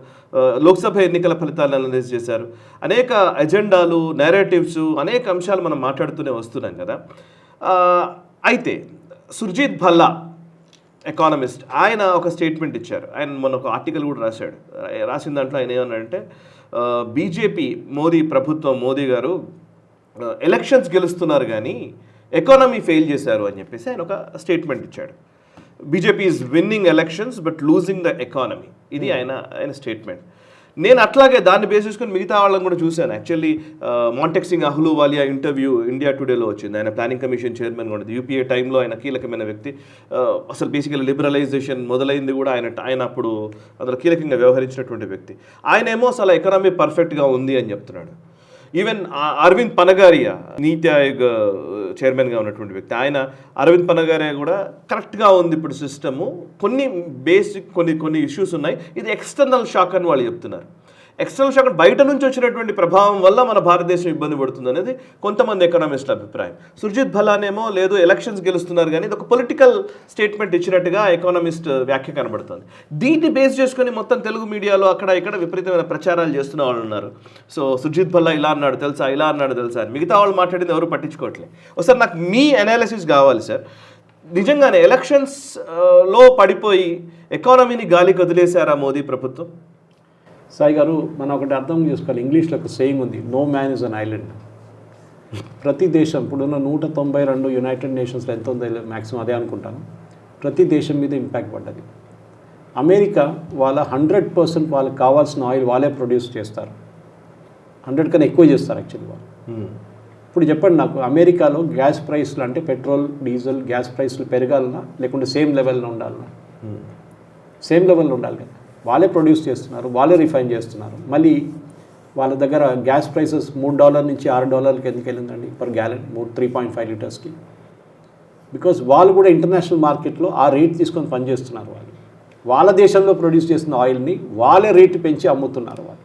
లోక్సభ ఎన్నికల ఫలితాలను అనలైజ్ చేశారు, అనేక ఎజెండాలు, నేరేటివ్స్, అనేక అంశాలు మనం మాట్లాడుతూనే వస్తున్నాం కదా. అయితే సుర్జిత్ భల్లా ఎకానమిస్ట్, ఆయన ఒక స్టేట్మెంట్ ఇచ్చారు. ఆయన మొన్న ఒక ఆర్టికల్ కూడా రాసిన దాంట్లో ఆయన ఏమన్నాడంటే బీజేపీ మోదీ ప్రభుత్వం, మోదీ గారు ఎలక్షన్స్ గెలుస్తున్నారు కానీ ఎకానమీ ఫెయిల్ చేశారు అని చెప్పేసి ఆయన ఒక స్టేట్మెంట్ ఇచ్చాడు. BJP is winnowing elections but losing the economy, ఇది ఆయన స్టేట్మెంట్. నేను అట్లాగే దాన్ని బేస్ చేసుకుని మిగతా వాళ్ళని కూడా చూశాను. Actually Montek Singh Ahluwalia interview India టుడేలో వచ్చింది. ఆయన ప్లానింగ్ కమిషన్ చైర్మన్ కూడా, యూపీఏ టైంలో ఆయన కీలకమైన వ్యక్తి. అసలు బేసికల్లీ లిబరలైజేషన్ మొదలైంది కూడా ఆయన అప్పుడు అందులో కీలకంగా వ్యవహరించినటువంటి వ్యక్తి. ఆయనేమో అసలు ఎకనామీ పర్ఫెక్ట్గా ఉంది అని చెప్తున్నాడు. ఈవెన్ అరవింద్ పనగారియా, నీతి ఆయోగ్ చైర్మన్గా ఉన్నటువంటి వ్యక్తి, అరవింద్ పనగారియా కూడా కరెక్ట్గా ఉంది ఇప్పుడు సిస్టము, కొన్ని బేసిక్ కొన్ని ఇష్యూస్ ఉన్నాయి, ఇది ఎక్స్టర్నల్ షాక్ అని వాళ్ళు చెప్తున్నారు. ఎక్స్టర్నల్ షాక్ బయట నుంచి వచ్చినటువంటి ప్రభావం వల్ల మన భారతదేశం ఇబ్బంది పడుతుంది అనేది కొంతమంది ఎకనామిస్టుల అభిప్రాయం. సుర్జిత్ భల్లానేమో లేదు ఎలక్షన్స్ గెలుస్తున్నారు కానీ ఇది ఒక పొలిటికల్ స్టేట్మెంట్ ఇచ్చినట్టుగా ఎకనామిస్ట్ వ్యాఖ్య కనబడుతుంది. దీన్ని బేస్ చేసుకొని మొత్తం తెలుగు మీడియాలో అక్కడ ఇక్కడ విపరీతమైన ప్రచారాలు చేస్తున్న వాళ్ళు ఉన్నారు. సో సుర్జిత్ భల్లా ఇలా అన్నాడు తెలుసా, ఇలా అన్నాడు తెలుసా అని. మిగతా వాళ్ళు మాట్లాడింది ఎవరు పట్టించుకోవట్లేదు. ఒకసారి నాకు మీ అనాలిసిస్ కావాలి సార్. నిజంగానే ఎలక్షన్స్లో పడిపోయి ఎకానమీని గాలికి వదిలేశారా మోదీ ప్రభుత్వం? సాయి గారు, మనం ఒకటి అర్థం చేసుకోవాలి. ఇంగ్లీష్లో ఒక సేయింగ్ ఉంది, no man is an island. ప్రతి దేశం ఇప్పుడున్న 192 యునైటెడ్ నేషన్స్లో ఎంత ఉందో మ్యాక్సిమం అదే అనుకుంటాను, ప్రతి దేశం మీద ఇంపాక్ట్ పడ్డది. అమెరికా వాళ్ళ 100% వాళ్ళకి కావాల్సిన ఆయిల్ వాళ్ళే ప్రొడ్యూస్ చేస్తారు, 100 కన్నా ఎక్కువ చేస్తారు యాక్చువల్లీ వాళ్ళు. ఇప్పుడు చెప్పండి నాకు, అమెరికాలో గ్యాస్ ప్రైస్లు అంటే పెట్రోల్, డీజిల్, గ్యాస్ ప్రైస్లు పెరగాలన్నా లేకుంటే సేమ్ లెవెల్లో ఉండాలన్నా? సేమ్ లెవెల్లో ఉండాలి కదా. వాళ్ళే ప్రొడ్యూస్ చేస్తున్నారు, వాళ్ళే రిఫైన్ చేస్తున్నారు. మళ్ళీ వాళ్ళ దగ్గర గ్యాస్ ప్రైసెస్ $3 నుంచి $6 ఎందుకు వెళ్ళిందండి పర్ గ్యాలన్, 3.5 లీటర్స్కి? బికాస్ వాళ్ళు కూడా ఇంటర్నేషనల్ మార్కెట్లో ఆ రేట్ తీసుకొని పనిచేస్తున్నారు. వాళ్ళ దేశంలో ప్రొడ్యూస్ చేసిన ఆయిల్ని వాళ్ళే రేటు పెంచి అమ్ముతున్నారు వాళ్ళు.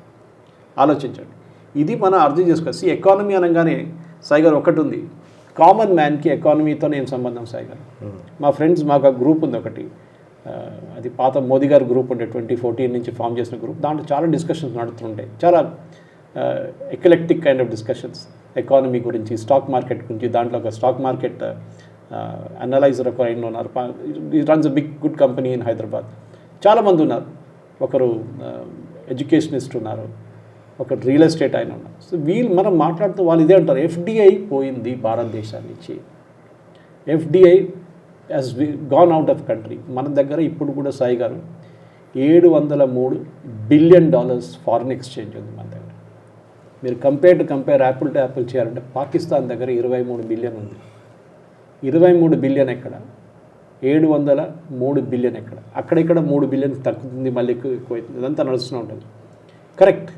ఆలోచించండి, ఇది మనం అర్థం చేసుకోవాలి. ఎకానమీ అనగానే సాయి గారు ఒకటి ఉంది, కామన్ మ్యాన్కి ఎకానమీతో ఏం సంబంధం సాయి గారు? మా ఫ్రెండ్స్, మాకు ఆ గ్రూప్ ఉంది ఒకటి, అది పాత మోదీ గారి గ్రూప్ ఉండే 2014 నుంచి ఫామ్ చేసిన గ్రూప్. దాంట్లో చాలా డిస్కషన్స్ నడుతుంటాయి, చాలా eclectic kind of discussions economy గురించి, స్టాక్ మార్కెట్ గురించి. దాంట్లో ఒక స్టాక్ మార్కెట్ అనలైజర్ ఒక ఆయన ఉన్నారు, runs a big good company in Hyderabad. చాలామంది ఉన్నారు, ఒకరు ఎడ్యుకేషనిస్ట్ ఉన్నారు, ఒక రియల్ ఎస్టేట్ ఆయన ఉన్నారు. సో మనం మాట్లాడుతూ వాళ్ళు ఇదే అంటారు, ఎఫ్డిఐ పోయింది భారతదేశాన్ని నుంచి, FDI has gone out of country. మన దగ్గర ఇప్పుడు కూడా సాయి గారు $703 బిలియన్ ఫారిన్ ఎక్స్చేంజ్ ఉంది మన దగ్గర. మీరు కంపేర్ యాపిల్ టు యాపిల్ చేయాలంటే పాకిస్తాన్ దగ్గర 23 బిలియన్ ఉంది. 23 బిలియన్ ఎక్కడ, 703 బిలియన్ ఎక్కడ? అక్కడిక్కడ 3 బిలియన్ తగ్గుతుంది, మళ్ళీ ఎక్కువ ఇదంతా నడుస్తూ ఉంటుంది. కరెక్ట్,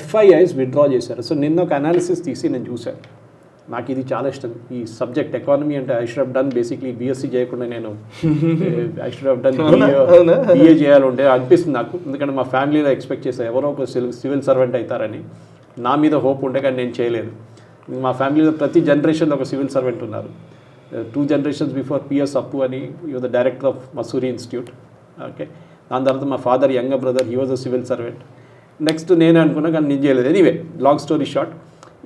FIIs విత్డ్రా చేశారు. సో నిన్న ఒక అనాలిసిస్ తీసి నేను చూశాను, నాకు ఇది చాలా ఇష్టం ఈ సబ్జెక్ట్ ఎకానమీ అంటే. I should have done basically BSc చేయకుండా నేను I should have done BA చేయాలంటే అనిపిస్తుంది నాకు. ఎందుకంటే మా ఫ్యామిలీలో ఎక్స్పెక్ట్ చేశాను ఎవరో ఒక సివిల్ సర్వెంట్ అవుతారని, నా మీద హోప్ ఉంటే కానీ నేను చేయలేదు. మా ఫ్యామిలీలో ప్రతి జనరేషన్లో ఒక సివిల్ సర్వెంట్ ఉన్నారు. 2 generations బిఫోర్ PS అప్పు అని, you the director of Mussoorie institute. Okay, దాని తర్వాత మా father younger brother, he was a civil servant. Next నేనే అనుకున్నా కానీ నేను చేయలేదు. ఎనీవే, లాంగ్ స్టోరీ షార్ట్,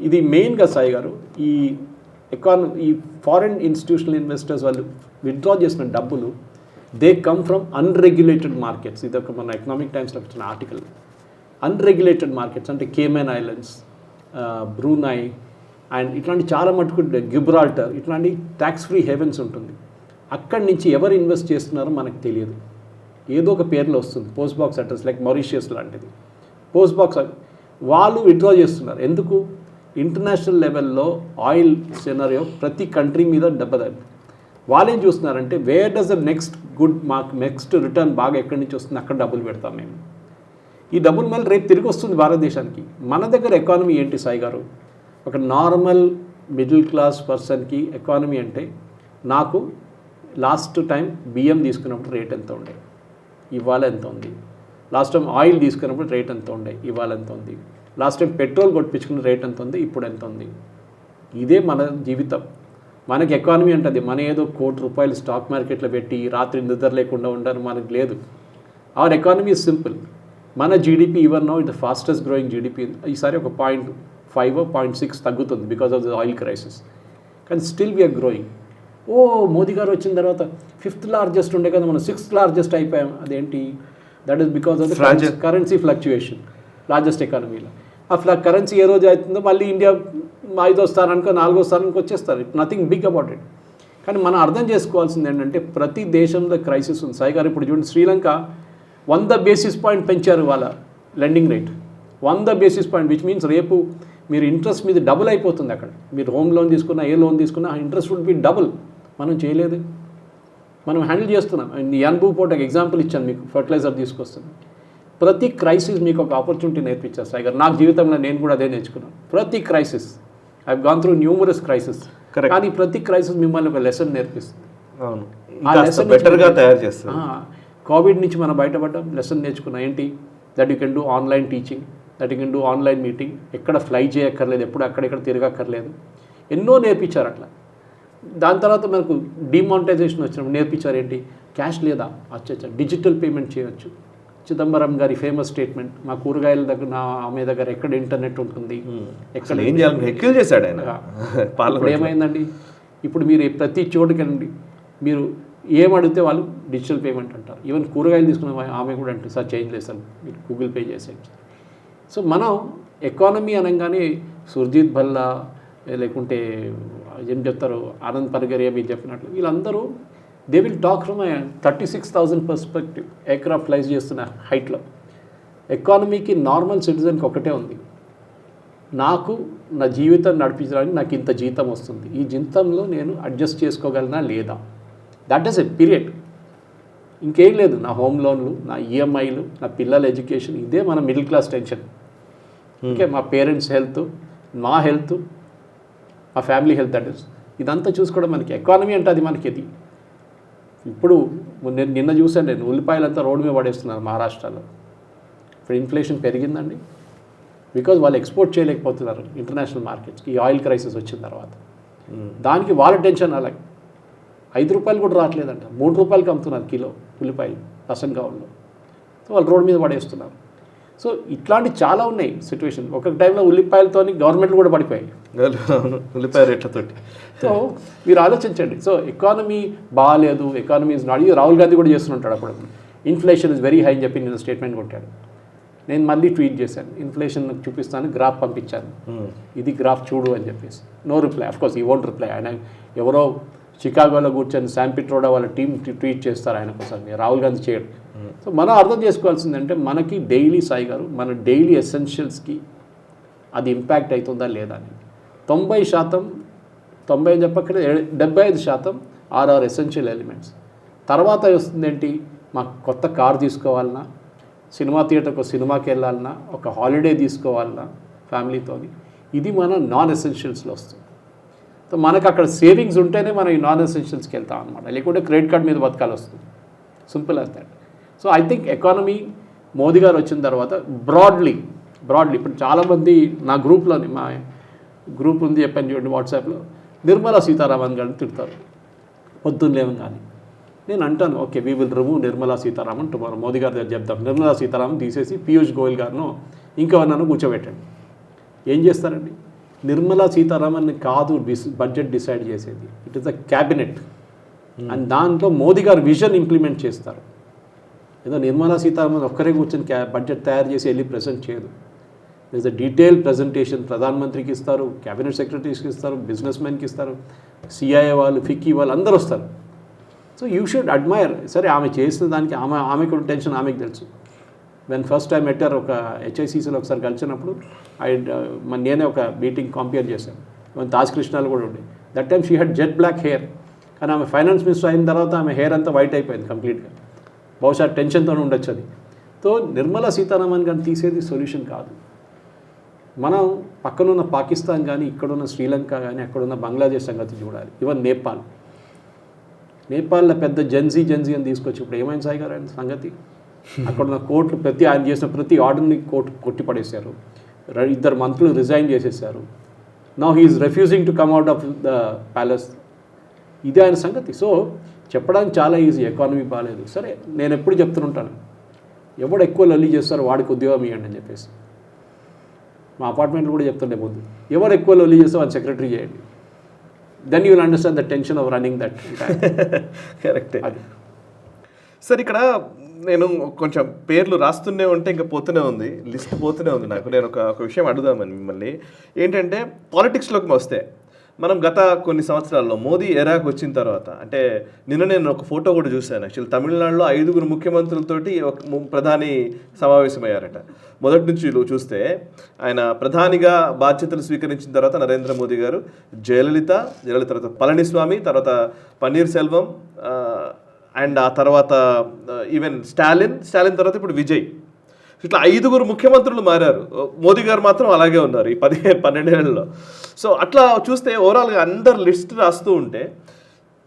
ఇది మెయిన్గా సాయి గారు ఈ ఫారిన్ ఇన్స్టిట్యూషనల్ ఇన్వెస్టర్స్ వాళ్ళు విత్డ్రా చేసిన డబ్బులు, they come from unregulated markets. ఇది ఒక మన ఎకనామిక్ టైమ్స్లో వచ్చిన ఆర్టికల్. అన్రెగ్యులేటెడ్ మార్కెట్స్ అంటే కేమెన్ ఐలాండ్స్, బ్రూనై అండ్ ఇట్లాంటి చాలా మటుకు గిబ్రాల్టర్, ఇట్లాంటి ట్యాక్స్ ఫ్రీ హెవెన్స్ ఉంటుంది. అక్కడి నుంచి ఎవరు ఇన్వెస్ట్ చేస్తున్నారో మనకు తెలియదు, ఏదో ఒక పేర్లో వస్తుంది, post box address, like Mauritius లాంటిది పోస్ట్ బాక్స్. వాళ్ళు విత్డ్రా చేస్తున్నారు ఎందుకు? ఇంటర్నేషనల్ లెవెల్లో ఆయిల్ సినారియో ప్రతి కంట్రీ మీద దెబ్బతింది. వాళ్ళేం చూస్తున్నారంటే where does the next good మాకు నెక్స్ట్ రిటర్న్ బాగా ఎక్కడి నుంచి వస్తుంది అక్కడ డబ్బులు పెడతాం మేము. ఈ డబ్బులు మళ్ళీ రేపు తిరిగి వస్తుంది భారతదేశానికి. మన దగ్గర ఎకానమీ ఏంటి సాయి గారు? ఒక నార్మల్ మిడిల్ క్లాస్ పర్సన్కి ఎకానమీ అంటే, నాకు లాస్ట్ టైం బియ్యం తీసుకున్నప్పుడు రేట్ ఎంత ఉండే, ఇవాళ ఎంత ఉంది. లాస్ట్ టైం ఆయిల్ తీసుకున్నప్పుడు రేట్ ఎంత ఉండే, ఇవాళ ఎంత ఉంది. లాస్ట్ టైం పెట్రోల్ కొట్టించుకున్న రేట్ ఎంత ఉంది, ఇప్పుడు ఎంత ఉంది. ఇదే మన జీవితం. మనకి ఎకానమీ అంటే మన ఏదో ₹1,00,00,000 స్టాక్ మార్కెట్లో పెట్టి రాత్రి నిద్ర లేకుండా ఉండడం మనకు లేదు. Our economy is simple. మన జీడిపి ఈవెన్ నౌ ఇది ఫాస్టెస్ట్ గ్రోయింగ్ జీడిపి. ఈసారి ఒక 0.5 0.6 తగ్గుతుంది because of the oil crisis. కానీ స్టిల్ వీఆర్ గ్రోయింగ్. మోదీ గారు వచ్చిన తర్వాత 5th లార్జెస్ట్ ఉండే కదా, మనం 6th లార్జెస్ట్ అయిపోయాం. అదేంటి? That is because of the currency fluctuation. Largest ఎకానమీలో ఆ కరెన్సీ ఏ రోజు అవుతుందో మళ్ళీ ఇండియా 5వ స్థానానికో 4వ స్థానానికి వచ్చేస్తారు. It nothing big about it. కానీ మనం అర్థం చేసుకోవాల్సింది ఏంటంటే ప్రతి దేశంలో క్రైసిస్ ఉంది సాయి గారు. ఇప్పుడు చూడండి, శ్రీలంక 100 బేసిస్ పాయింట్ పెంచారు వాళ్ళ lending rate. 100 basis point, which means రేపు మీరు ఇంట్రెస్ట్ మీద డబుల్ అయిపోతుంది అక్కడ. మీరు హోమ్ లోన్ తీసుకున్నా, ఏ లోన్ తీసుకున్నా ఇంట్రెస్ట్ వుడ్ బి డబుల్. మనం చేయలేదు, మనం హ్యాండిల్ చేస్తున్నాం. యాన్బూ పోర్ట్ ఒక ఎగ్జాంపుల్ ఇచ్చాను మీకు, ఫర్టిలైజర్ తీసుకొస్తున్నాను. ప్రతి క్రైసిస్ మీకు ఒక ఆపర్చునిటీ నేర్పించారు సాయి గారు. నాకు జీవితంలో నేను కూడా అదే నేర్చుకున్నాను. ప్రతి crisis I gone through numerous crisis, కానీ ప్రతి క్రైసిస్ మిమ్మల్ని ఒక లెసన్ నేర్పిస్తుంది. అవును, ఆ లెసన్ బెటర్గా తయారు చేస్తుంది. కోవిడ్ నుంచి మనం బయటపడ్డాం, లెసన్ నేర్చుకున్నాం. ఏంటి? That you can do online teaching, that you can do online meeting, ఎక్కడ ఫ్లై చేయక్కర్లేదు, ఎప్పుడు అక్కడెక్కడ తిరగక్కర్లేదు. ఎన్నో నేర్పించారు అట్లా. దాని తర్వాత మనకు డిమానిటైజేషన్ వచ్చినప్పుడు నేర్పించారు. ఏంటి? క్యాష్ లేదా, అచ్చా డిజిటల్ పేమెంట్ చేయొచ్చు. చిదంబరం గారి ఫేమస్ స్టేట్మెంట్, మా కూరగాయల దగ్గర ఆమె దగ్గర ఎక్కడ ఇంటర్నెట్ ఉంటుంది, ఎక్కడ ఏం చేయాలి హెక్కిల్ చేశాడు ఆయన. ఇప్పుడు ఏమైందండి? ఇప్పుడు మీరు ప్రతి చోటుకెళ్ళండి, మీరు ఏం అడిగితే వాళ్ళు డిజిటల్ పేమెంట్ అంటారు. ఈవెన్ కూరగాయలు తీసుకున్న ఆమె కూడా అంటే సార్ చేంజ్ లేదు సార్, మీరు గూగుల్ పే చేసేయండి. సో మనం ఎకానమీ అనగానే సుర్జిత్ భల్లా లేకుంటే ఏం చెప్తారు ఆనంద్ పరగరియా మీరు చెప్పినట్లు, వీళ్ళందరూ they will talk from 36,000 perspective. Aircraft flies చేస్తున్న హైట్లో. ఎకానమీకి నార్మల్ సిటిజన్కి ఒకటే ఉంది, నాకు నా జీవితం నడిపించడానికి నాకు ఇంత జీతం వస్తుంది, ఈ జీతంలో నేను అడ్జస్ట్ చేసుకోగలనా లేదా. That is a period. ఇంకేం లేదు. నా హోమ్ లోన్లు, నా ఈఎంఐలు, నా పిల్లల ఎడ్యుకేషన్, ఇదే మన మిడిల్ క్లాస్ టెన్షన్. ఓకే, మా పేరెంట్స్ హెల్త్, మా హెల్త్, మా ఫ్యామిలీ హెల్త్, దట్ ఈస్ ఇదంతా చూసుకోవడం మనకి ఎకానమీ అంటే అది మనకి ఇది. ఇప్పుడు నేను నిన్న చూసాను, నేను ఉల్లిపాయలంతా రోడ్డు మీద పడేస్తున్నారు మహారాష్ట్రలో. ఇప్పుడు ఇన్ఫ్లేషన్ పెరిగిందండి, బికాజ్ వాళ్ళు ఎక్స్పోర్ట్ చేయలేకపోతున్నారు ఇంటర్నేషనల్ మార్కెట్స్కి ఈ ఆయిల్ క్రైసిస్ వచ్చిన తర్వాత. దానికి వాళ్ళ టెన్షన్ అలాగే. ₹5 కూడా రావట్లేదంట, ₹3 అమ్ముతున్నారు కిలో ఉల్లిపాయలు రసంగావుల్లో. సో వాళ్ళు రోడ్డు మీద పడేస్తున్నారు. సో ఇట్లాంటి చాలా ఉన్నాయి సిచ్యువేషన్. ఒక టైంలో ఉల్లిపాయలతో గవర్నమెంట్లు కూడా పడిపోయాయి, ఉల్లిపాయ రేట్లతోటి. సో మీరు ఆలోచించండి. సో ఎకానమీ బాగాలేదు, economy is not. Rahul Gandhi కూడా చేస్తుంటాడు అప్పుడు. ఇన్ఫ్లేషన్ ఇస్ వెరీ హై అని చెప్పి నేను స్టేట్మెంట్ కొట్టాడు. నేను మళ్ళీ ట్వీట్ చేశాను, ఇన్ఫ్లేషన్ చూపిస్తాను, గ్రాఫ్ పంపించాను, ఇది గ్రాఫ్ చూడు అని చెప్పేసి. No reply. Of course he won't reply. ఆయన ఎవరో చికాగోలో కూర్చొని శామ్ పిట్రోడా వాళ్ళ టీం ట్వీట్ చేస్తారు ఆయన కోసం, రాహుల్ గాంధీ చేయడు. సో మనం అర్థం చేసుకోవాల్సిందంటే మనకి డైలీ సాయి గారు మన డైలీ ఎసెన్షియల్స్కి అది ఇంపాక్ట్ అవుతుందా లేదా అని. 90% 90 అని చెప్పక్కడ 75% ఆర్ ఎసెన్షియల్ ఎలిమెంట్స్. తర్వాత వస్తుంది ఏంటి? మాకు కొత్త కార్ తీసుకోవాలన్నా, సినిమా థియేటర్కి సినిమాకి వెళ్ళాలన్నా, ఒక హాలిడే తీసుకోవాలన్నా ఫ్యామిలీతో, ఇది మన నాన్ ఎసెన్షియల్స్లో వస్తుంది. సో మనకు అక్కడ సేవింగ్స్ ఉంటేనే మనం ఈ నాన్ ఎసెన్షియల్స్కి వెళ్తాం అనమాట, లేకుంటే క్రెడిట్ కార్డ్ మీద బతకాలి వస్తుంది. Simple as that. So I think economy Modi గారు వచ్చిన తర్వాత బ్రాడ్లీ ఇప్పుడు చాలామంది నా గ్రూప్లోని, మా గ్రూప్ ఉంది చెప్పాను చూడండి వాట్సాప్లో, నిర్మలా సీతారామన్ గారిని తిడతారు పొద్దున్న లేవని. కానీ నేను అంటాను, okay we will remove Nirmala Sitharaman tomorrow. Modi గారి దగ్గర చెప్తాం, నిర్మలా సీతారామన్ తీసేసి పీయూష్ గోయల్ గారిను ఇంకెవరినైనా కూర్చోబెట్టండి. ఏం చేస్తారండి? నిర్మలా సీతారామన్ కాదు బడ్జెట్ డిసైడ్ చేసేది, it is the cabinet. And దాంట్లో మోదీ గారు విజన్ ఇంప్లిమెంట్ చేస్తారు. ఏదో నిర్మలా సీతారామన్ ఒక్కరే కూర్చొని బడ్జెట్ తయారు చేసి వెళ్ళి ప్రజెంట్ చేయదు. దిస్ అ డీటెయిల్ ప్రజెంటేషన్ ప్రధానమంత్రికి ఇస్తారు, క్యాబినెట్ సెక్రటరీస్కి ఇస్తారు, బిజినెస్ మెన్కి ఇస్తారు, సిఐఏ వాళ్ళు, ఫిక్కీ వాళ్ళు అందరూ వస్తారు. So you should admire. సరే ఆమె చేసిన దానికి ఆమెకు టెన్షన్ ఆమెకు తెలుసు. వెన్ ఫస్ట్ టైం ఎట్టారు ఒక హెచ్ఐసిసిలో ఒకసారి కలిసినప్పుడు నేనే ఒక మీటింగ్ కంపేర్ చేశాను. తాజ్ కృష్ణాలు కూడా ఉండే. That time she had jet black hair, కానీ ఆమె ఫైనాన్స్ మినిస్టర్ అయిన తర్వాత ఆమె హెయిర్ అంతా వైట్ అయిపోయింది కంప్లీట్గా. బహుశా టెన్షన్తో ఉండొచ్చు అది. సో నిర్మలా సీతారామన్ గారిని తీసేది సొల్యూషన్ కాదు. మనం పక్కనున్న పాకిస్తాన్ కానీ, ఇక్కడున్న శ్రీలంక కానీ, అక్కడున్న బంగ్లాదేశ్ సంగతి చూడాలి. ఈవెన్ నేపాల్లో పెద్ద జెన్జీ అని తీసుకొచ్చి ఇప్పుడు ఏమైంది సాయి గారు ఆయన సంగతి? అక్కడున్న కోర్టులు ఆయన చేసిన ప్రతి ఆర్డర్ని కోర్టు కొట్టిపడేశారు. 2 మంత్రులు రిజైన్ చేసేసారు. Now he's refusing to come out of the palace. ఇదే ఆయన సంగతి. సో చెప్పడానికి చాలా ఈజీ, ఎకానమీ బాగాలేదు. సరే, నేను ఎప్పుడు చెప్తుంటాను, ఎవడు ఎక్కువ లల్లి చేస్తారో వాడికి ఉద్యోగం ఇవ్వండి అని చెప్పేసి. మా అపార్ట్మెంట్లో కూడా చెప్తుండే ముందు, ఎవరు ఎక్కువ లొల్లి చేస్తే వాళ్ళు సెక్రటరీ చేయండి. Then you will understand the tension of running that. కరెక్టే. సార్ ఇక్కడ నేను కొంచెం పేర్లు రాస్తూనే ఉంటే ఇంకా పోతూనే ఉంది, లిస్ట్ పోతూనే ఉంది నాకు. నేను ఒక విషయం అడుగుదామని మిమ్మల్ని. ఏంటంటే పాలిటిక్స్లోకి వస్తే మనం గత కొన్ని సంవత్సరాల్లో మోదీ ఎరాకు వచ్చిన తర్వాత, అంటే నిన్న నేను ఒక ఫోటో కూడా చూశాను. యాక్చువల్లీ తమిళనాడులో 5 ముఖ్యమంత్రులతోటి ఒక ప్రధాని సమావేశమయ్యారట. మొదటి నుంచి చూస్తే ఆయన ప్రధానిగా బాధ్యతలు స్వీకరించిన తర్వాత నరేంద్ర మోదీ గారు, జయలలిత తర్వాత పళనిస్వామి, తర్వాత పన్నీర్ సెల్వం, అండ్ ఆ తర్వాత ఈవెన్ స్టాలిన్ తర్వాత ఇప్పుడు విజయ్. ఇట్లా 5 ముఖ్యమంత్రులు మారారు. మోదీ గారు మాత్రం అలాగే ఉన్నారు ఈ 12 ఏళ్లలో. సో అట్లా చూస్తే ఓవరాల్గా అందరు లిస్ట్ రాస్తూ ఉంటే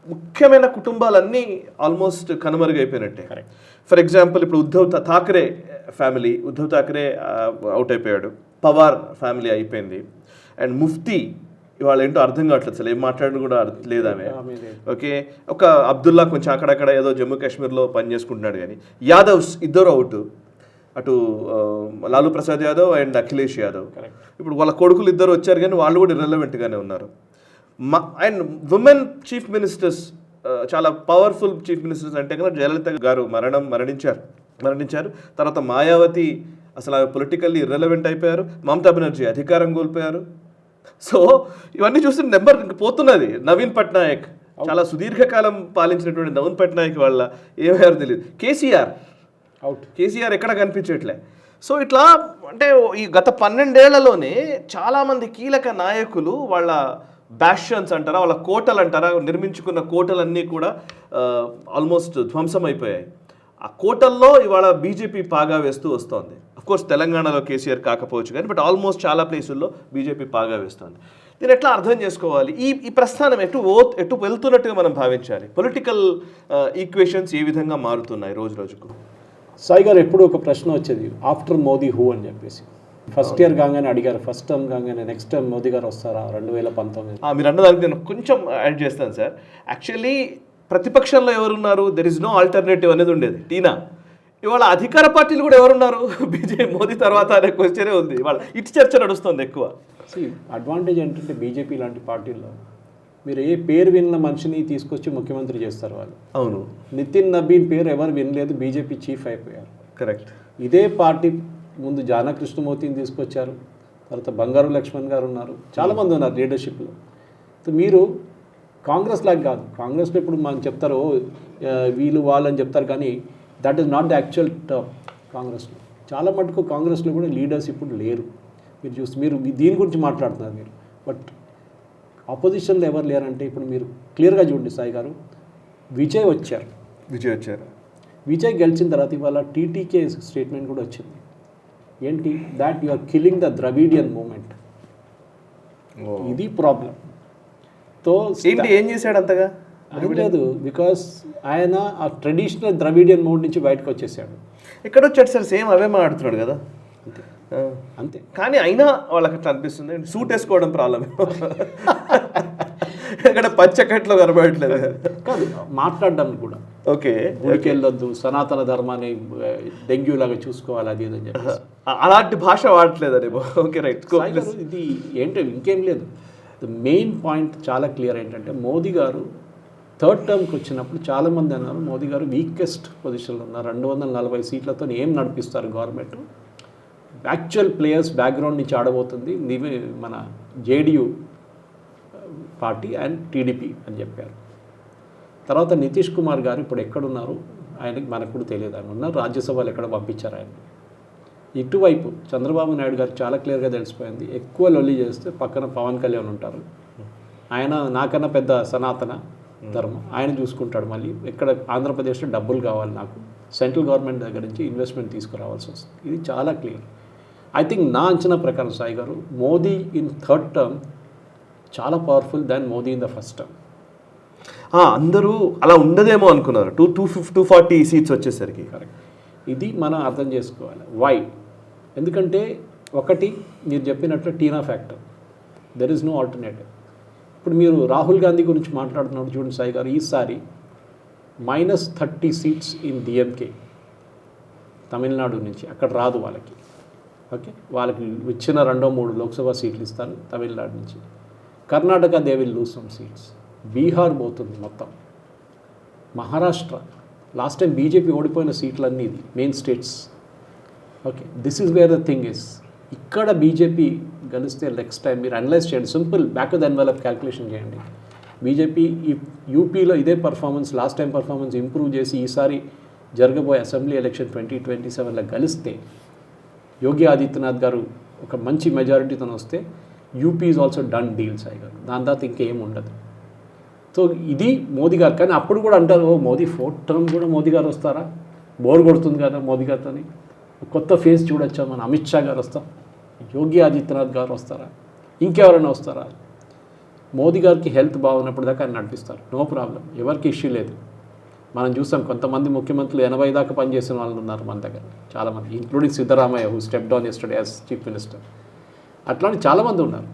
ముఖ్యమైన కుటుంబాలన్నీ ఆల్మోస్ట్ కనుమరుగైపోయినట్టే. ఫర్ ఎగ్జాంపుల్ ఇప్పుడు ఉద్ధవ్ థాకరే ఫ్యామిలీ, ఉద్ధవ్ థాకరే అవుట్ అయిపోయాడు. పవార్ ఫ్యామిలీ అయిపోయింది. అండ్ ముఫ్తీ ఇవాళ ఏంటో అర్థం కావట్లేదు, అసలు ఏం మాట్లాడడం కూడా లేదు ఆమె. ఓకే, ఒక అబ్దుల్లా కొంచెం అక్కడక్కడ ఏదో జమ్మూ కాశ్మీర్లో పని చేసుకుంటున్నాడు. కానీ యాదవ్స్ ఇద్దరు అవుట్, అటు లాలూ ప్రసాద్ యాదవ్ అండ్ అఖిలేష్ యాదవ్. ఇప్పుడు వాళ్ళ కొడుకులు ఇద్దరు వచ్చారు కానీ వాళ్ళు కూడా ఇర్రెలవెంట్గానే ఉన్నారు. అండ్ ఉమెన్ చీఫ్ మినిస్టర్స్, చాలా పవర్ఫుల్ చీఫ్ మినిస్టర్స్ అంటే కనుక జయలలిత గారు మరణించారు. తర్వాత మాయావతి అసలు పొలిటికల్లీ ఇర్రెలవెంట్ అయిపోయారు. మమతా బెనర్జీ అధికారం కోల్పోయారు. సో ఇవన్నీ చూస్తే నెంబర్ పోతున్నది. నవీన్ పట్నాయక్, చాలా సుదీర్ఘకాలం పాలించినటువంటి నవీన్ పట్నాయక్ వాళ్ళ ఏమయ్యారో తెలియదు. కేసీఆర్ ఎక్కడ కనిపించట్లే. సో ఇట్లా అంటే ఈ గత 12 ఏళ్లలోనే చాలామంది కీలక నాయకులు వాళ్ళ బ్యాషన్స్ అంటారా, వాళ్ళ కోటలు అంటారా, నిర్మించుకున్న కోటలన్నీ కూడా ఆల్మోస్ట్ ధ్వంసం అయిపోయాయి. ఆ కోటల్లో ఇవాళ బీజేపీ పాగా వేస్తూ వస్తోంది. అఫ్కోర్స్ తెలంగాణలో కేసీఆర్ కాకపోవచ్చు కానీ, బట్ ఆల్మోస్ట్ చాలా ప్లేసుల్లో బీజేపీ పాగా వేస్తోంది. దీన్ని ఎట్లా అర్థం చేసుకోవాలి? ఈ ప్రస్థానం ఎటు వెళ్తున్నట్టుగా మనం భావించాలి? పొలిటికల్ ఈక్వేషన్స్ ఏ విధంగా మారుతున్నాయి రోజు రోజుకు? సాయి గారు ఎప్పుడు ఒక ప్రశ్న వచ్చేది, ఆఫ్టర్ మోదీ హూ అని చెప్పేసి. ఫస్ట్ ఇయర్ కాగానే అడిగారు, ఫస్ట్ టర్మ్ కాగానే నెక్స్ట్ టైం మోదీ గారు వస్తారా 2019? మీరు అన్నదానికి నేను కొంచెం యాడ్ చేస్తాను సార్. యాక్చువల్లీ ప్రతిపక్షంలో ఎవరున్నారు, దెర్ ఇస్ నో ఆల్టర్నేటివ్ అనేది ఉండేది. టీనా ఇవాళ అధికార పార్టీలు కూడా ఎవరున్నారు, బీజేపీ మోదీ తర్వాత అనే క్వశ్చనే ఉంది. ఇవాళ ఇటు చర్చ నడుస్తుంది ఎక్కువ. అడ్వాంటేజ్ ఏంటంటే బీజేపీ లాంటి పార్టీల్లో మీరు ఏ పేరు విన్న మనిషిని తీసుకొచ్చి ముఖ్యమంత్రి చేస్తారు వాళ్ళు. అవును, నితిన్ నబీన్ పేరు ఎవరు వినలేదు, బీజేపీ చీఫ్ అయిపోయారు. కరెక్ట్. ఇదే పార్టీ ముందు జానా కృష్ణమూర్తిని తీసుకొచ్చారు, తర్వాత బంగారు లక్ష్మణ్ గారు ఉన్నారు, చాలామంది ఉన్నారు లీడర్షిప్లో. సో మీరు కాంగ్రెస్ లాగా కాదు. కాంగ్రెస్లో ఇప్పుడు మనం చెప్తారు వీళ్ళు వాళ్ళు అని చెప్తారు, కానీ that is not the actual term. కాంగ్రెస్లో చాలా మటుకు కాంగ్రెస్లో కూడా లీడర్స్ ఇప్పుడు లేరు. మీరు దీని గురించి మాట్లాడుతున్నారు మీరు, బట్ ఆపోజిషన్లో ఎవరు లేరంటే ఇప్పుడు మీరు క్లియర్గా చూడండి సాయి గారు, విజయ్ వచ్చారు. విజయ్ గెలిచిన తర్వాత ఇవాళ టీటీకే స్టేట్మెంట్ కూడా వచ్చింది. ఏంటి? That you are killing the Dravidian movement. ఇది ప్రాబ్లం. తో ఏం చేశాడు అంతగా? లేదు, బికాస్ ఆయన ఆ ట్రెడిషనల్ ద్రవిడియన్ మూమెంట్ నుంచి బయటకు వచ్చేసాడు. ఎక్కడ వచ్చాడు సార్? సేమ్ అవే మాట్లాడుతున్నాడు కదా. అంతే. కానీ అయినా వాళ్ళకి అట్లా అనిపిస్తుంది, సూట్ వేసుకోవడం ప్రాబ్లం. ఇక్కడ పచ్చకట్లో కనబడట్లేదు కాదు, మాట్లాడడం కూడా. ఓకే, గుడికి వెళ్ళొద్దు, సనాతన ధర్మాన్ని డెంగ్యూ లాగా చూసుకోవాలి, అది అని చెప్పి అలాంటి భాష వాడట్లేదు అని. Okay, right. ఇది ఏంటో ఇంకేం లేదు. ద మెయిన్ పాయింట్ చాలా క్లియర్ ఏంటంటే, మోదీ గారు థర్డ్ టర్మ్కి వచ్చినప్పుడు చాలామంది అన్నారు మోదీ గారు వీకెస్ట్ పొజిషన్లో ఉన్నారు, 240 సీట్లతో ఏం నడిపిస్తారు గవర్నమెంట్, యాక్చువల్ ప్లేయర్స్ బ్యాక్గ్రౌండ్ నుంచి ఆడబోతుంది మన జేడీయూ పార్టీ అండ్ టీడీపీ అని చెప్పారు. తర్వాత నితీష్ కుమార్ గారు ఇప్పుడు ఎక్కడున్నారు ఆయనకి మనకు కూడా తెలియదు. ఆయన ఉన్నారు రాజ్యసభలో ఎక్కడ పంపించారు ఆయన. ఇటువైపు చంద్రబాబు నాయుడు గారు చాలా క్లియర్గా తెలిసిపోయింది, ఎక్కువ లొల్లి చేస్తే పక్కన పవన్ కళ్యాణ్ ఉంటారు, ఆయన నాకన్నా పెద్ద సనాతన, ధర్మం, ఆయన చూసుకుంటాడు. మళ్ళీ ఇక్కడ ఆంధ్రప్రదేశ్లో డబ్బులు కావాలి నాకు, సెంట్రల్ గవర్నమెంట్ దగ్గర నుంచి ఇన్వెస్ట్మెంట్ తీసుకురావాల్సి వస్తుంది. ఇది చాలా క్లియర్. ఐ థింక్ నా అంచనా ప్రకారం సాయి గారు, మోదీ ఇన్ థర్డ్ టర్మ్ చాలా powerful than Modi in the first term. అందరూ అలా ఉండదేమో అనుకున్నారు 240 సీట్స్ వచ్చేసరికి. కరెక్ట్. ఇది మనం అర్థం చేసుకోవాలి. వై? ఎందుకంటే ఒకటి మీరు చెప్పినట్లు TINA factor, there is no alternative. ఇప్పుడు మీరు రాహుల్ గాంధీ గురించి మాట్లాడుతున్నప్పుడు చూడండి సాయి గారు, ఈసారి -30 సీట్స్ ఇన్ డిఎంకే తమిళనాడు నుంచి, అక్కడ రాదు వాళ్ళకి. ఓకే, వాళ్ళకి ఇచ్చిన 2-3 లోక్సభ సీట్లు ఇస్తారు తమిళనాడు నుంచి. Karnataka they will lose some seats. Bihar పోతుంది మొత్తం. మహారాష్ట్ర లాస్ట్ టైం బీజేపీ ఓడిపోయిన సీట్లన్నీ ఇది main states. Okay, this is where the thing is. ఇక్కడ బీజేపీ గెలిస్తే నెక్స్ట్ టైం మీరు అనలైజ్ చేయండి, simple back of the envelope calculation చేయండి. బీజేపీ యూపీలో ఇదే performance, last time performance improve చేసి ఈసారి జరగబోయే అసెంబ్లీ ఎలక్షన్ 2027లో గెలిస్తే, యోగి ఆదిత్యనాథ్ గారు ఒక మంచి మెజారిటీతో వస్తే, UP is also done deal Sai గారు. దాని తర్వాత ఇంకేం ఉండదు. సో ఇది మోదీ గారు. కానీ అప్పుడు కూడా అంటారు, ఓ మోదీ 4th టర్మ్ కూడా మోదీ గారు వస్తారా, బోర్ కొడుతుంది కదా మోదీ గారితో, కొత్త ఫేస్ చూడొచ్చా, మన అమిత్ షా గారు వస్తాం, యోగి ఆదిత్యనాథ్ గారు వస్తారా, ఇంకెవరైనా వస్తారా? మోదీ గారికి హెల్త్ బాగున్నప్పుడు దాకా ఆయన నడిపిస్తారు, నో ప్రాబ్లం, ఎవరికి ఇష్యూ లేదు. మనం చూసాం కొంతమంది ముఖ్యమంత్రులు 80 దాకా పనిచేసిన వాళ్ళు ఉన్నారు మన దగ్గర చాలామంది, including Siddaramaiah who step down yesterday as chief minister. అట్లాంటి చాలామంది ఉన్నారు.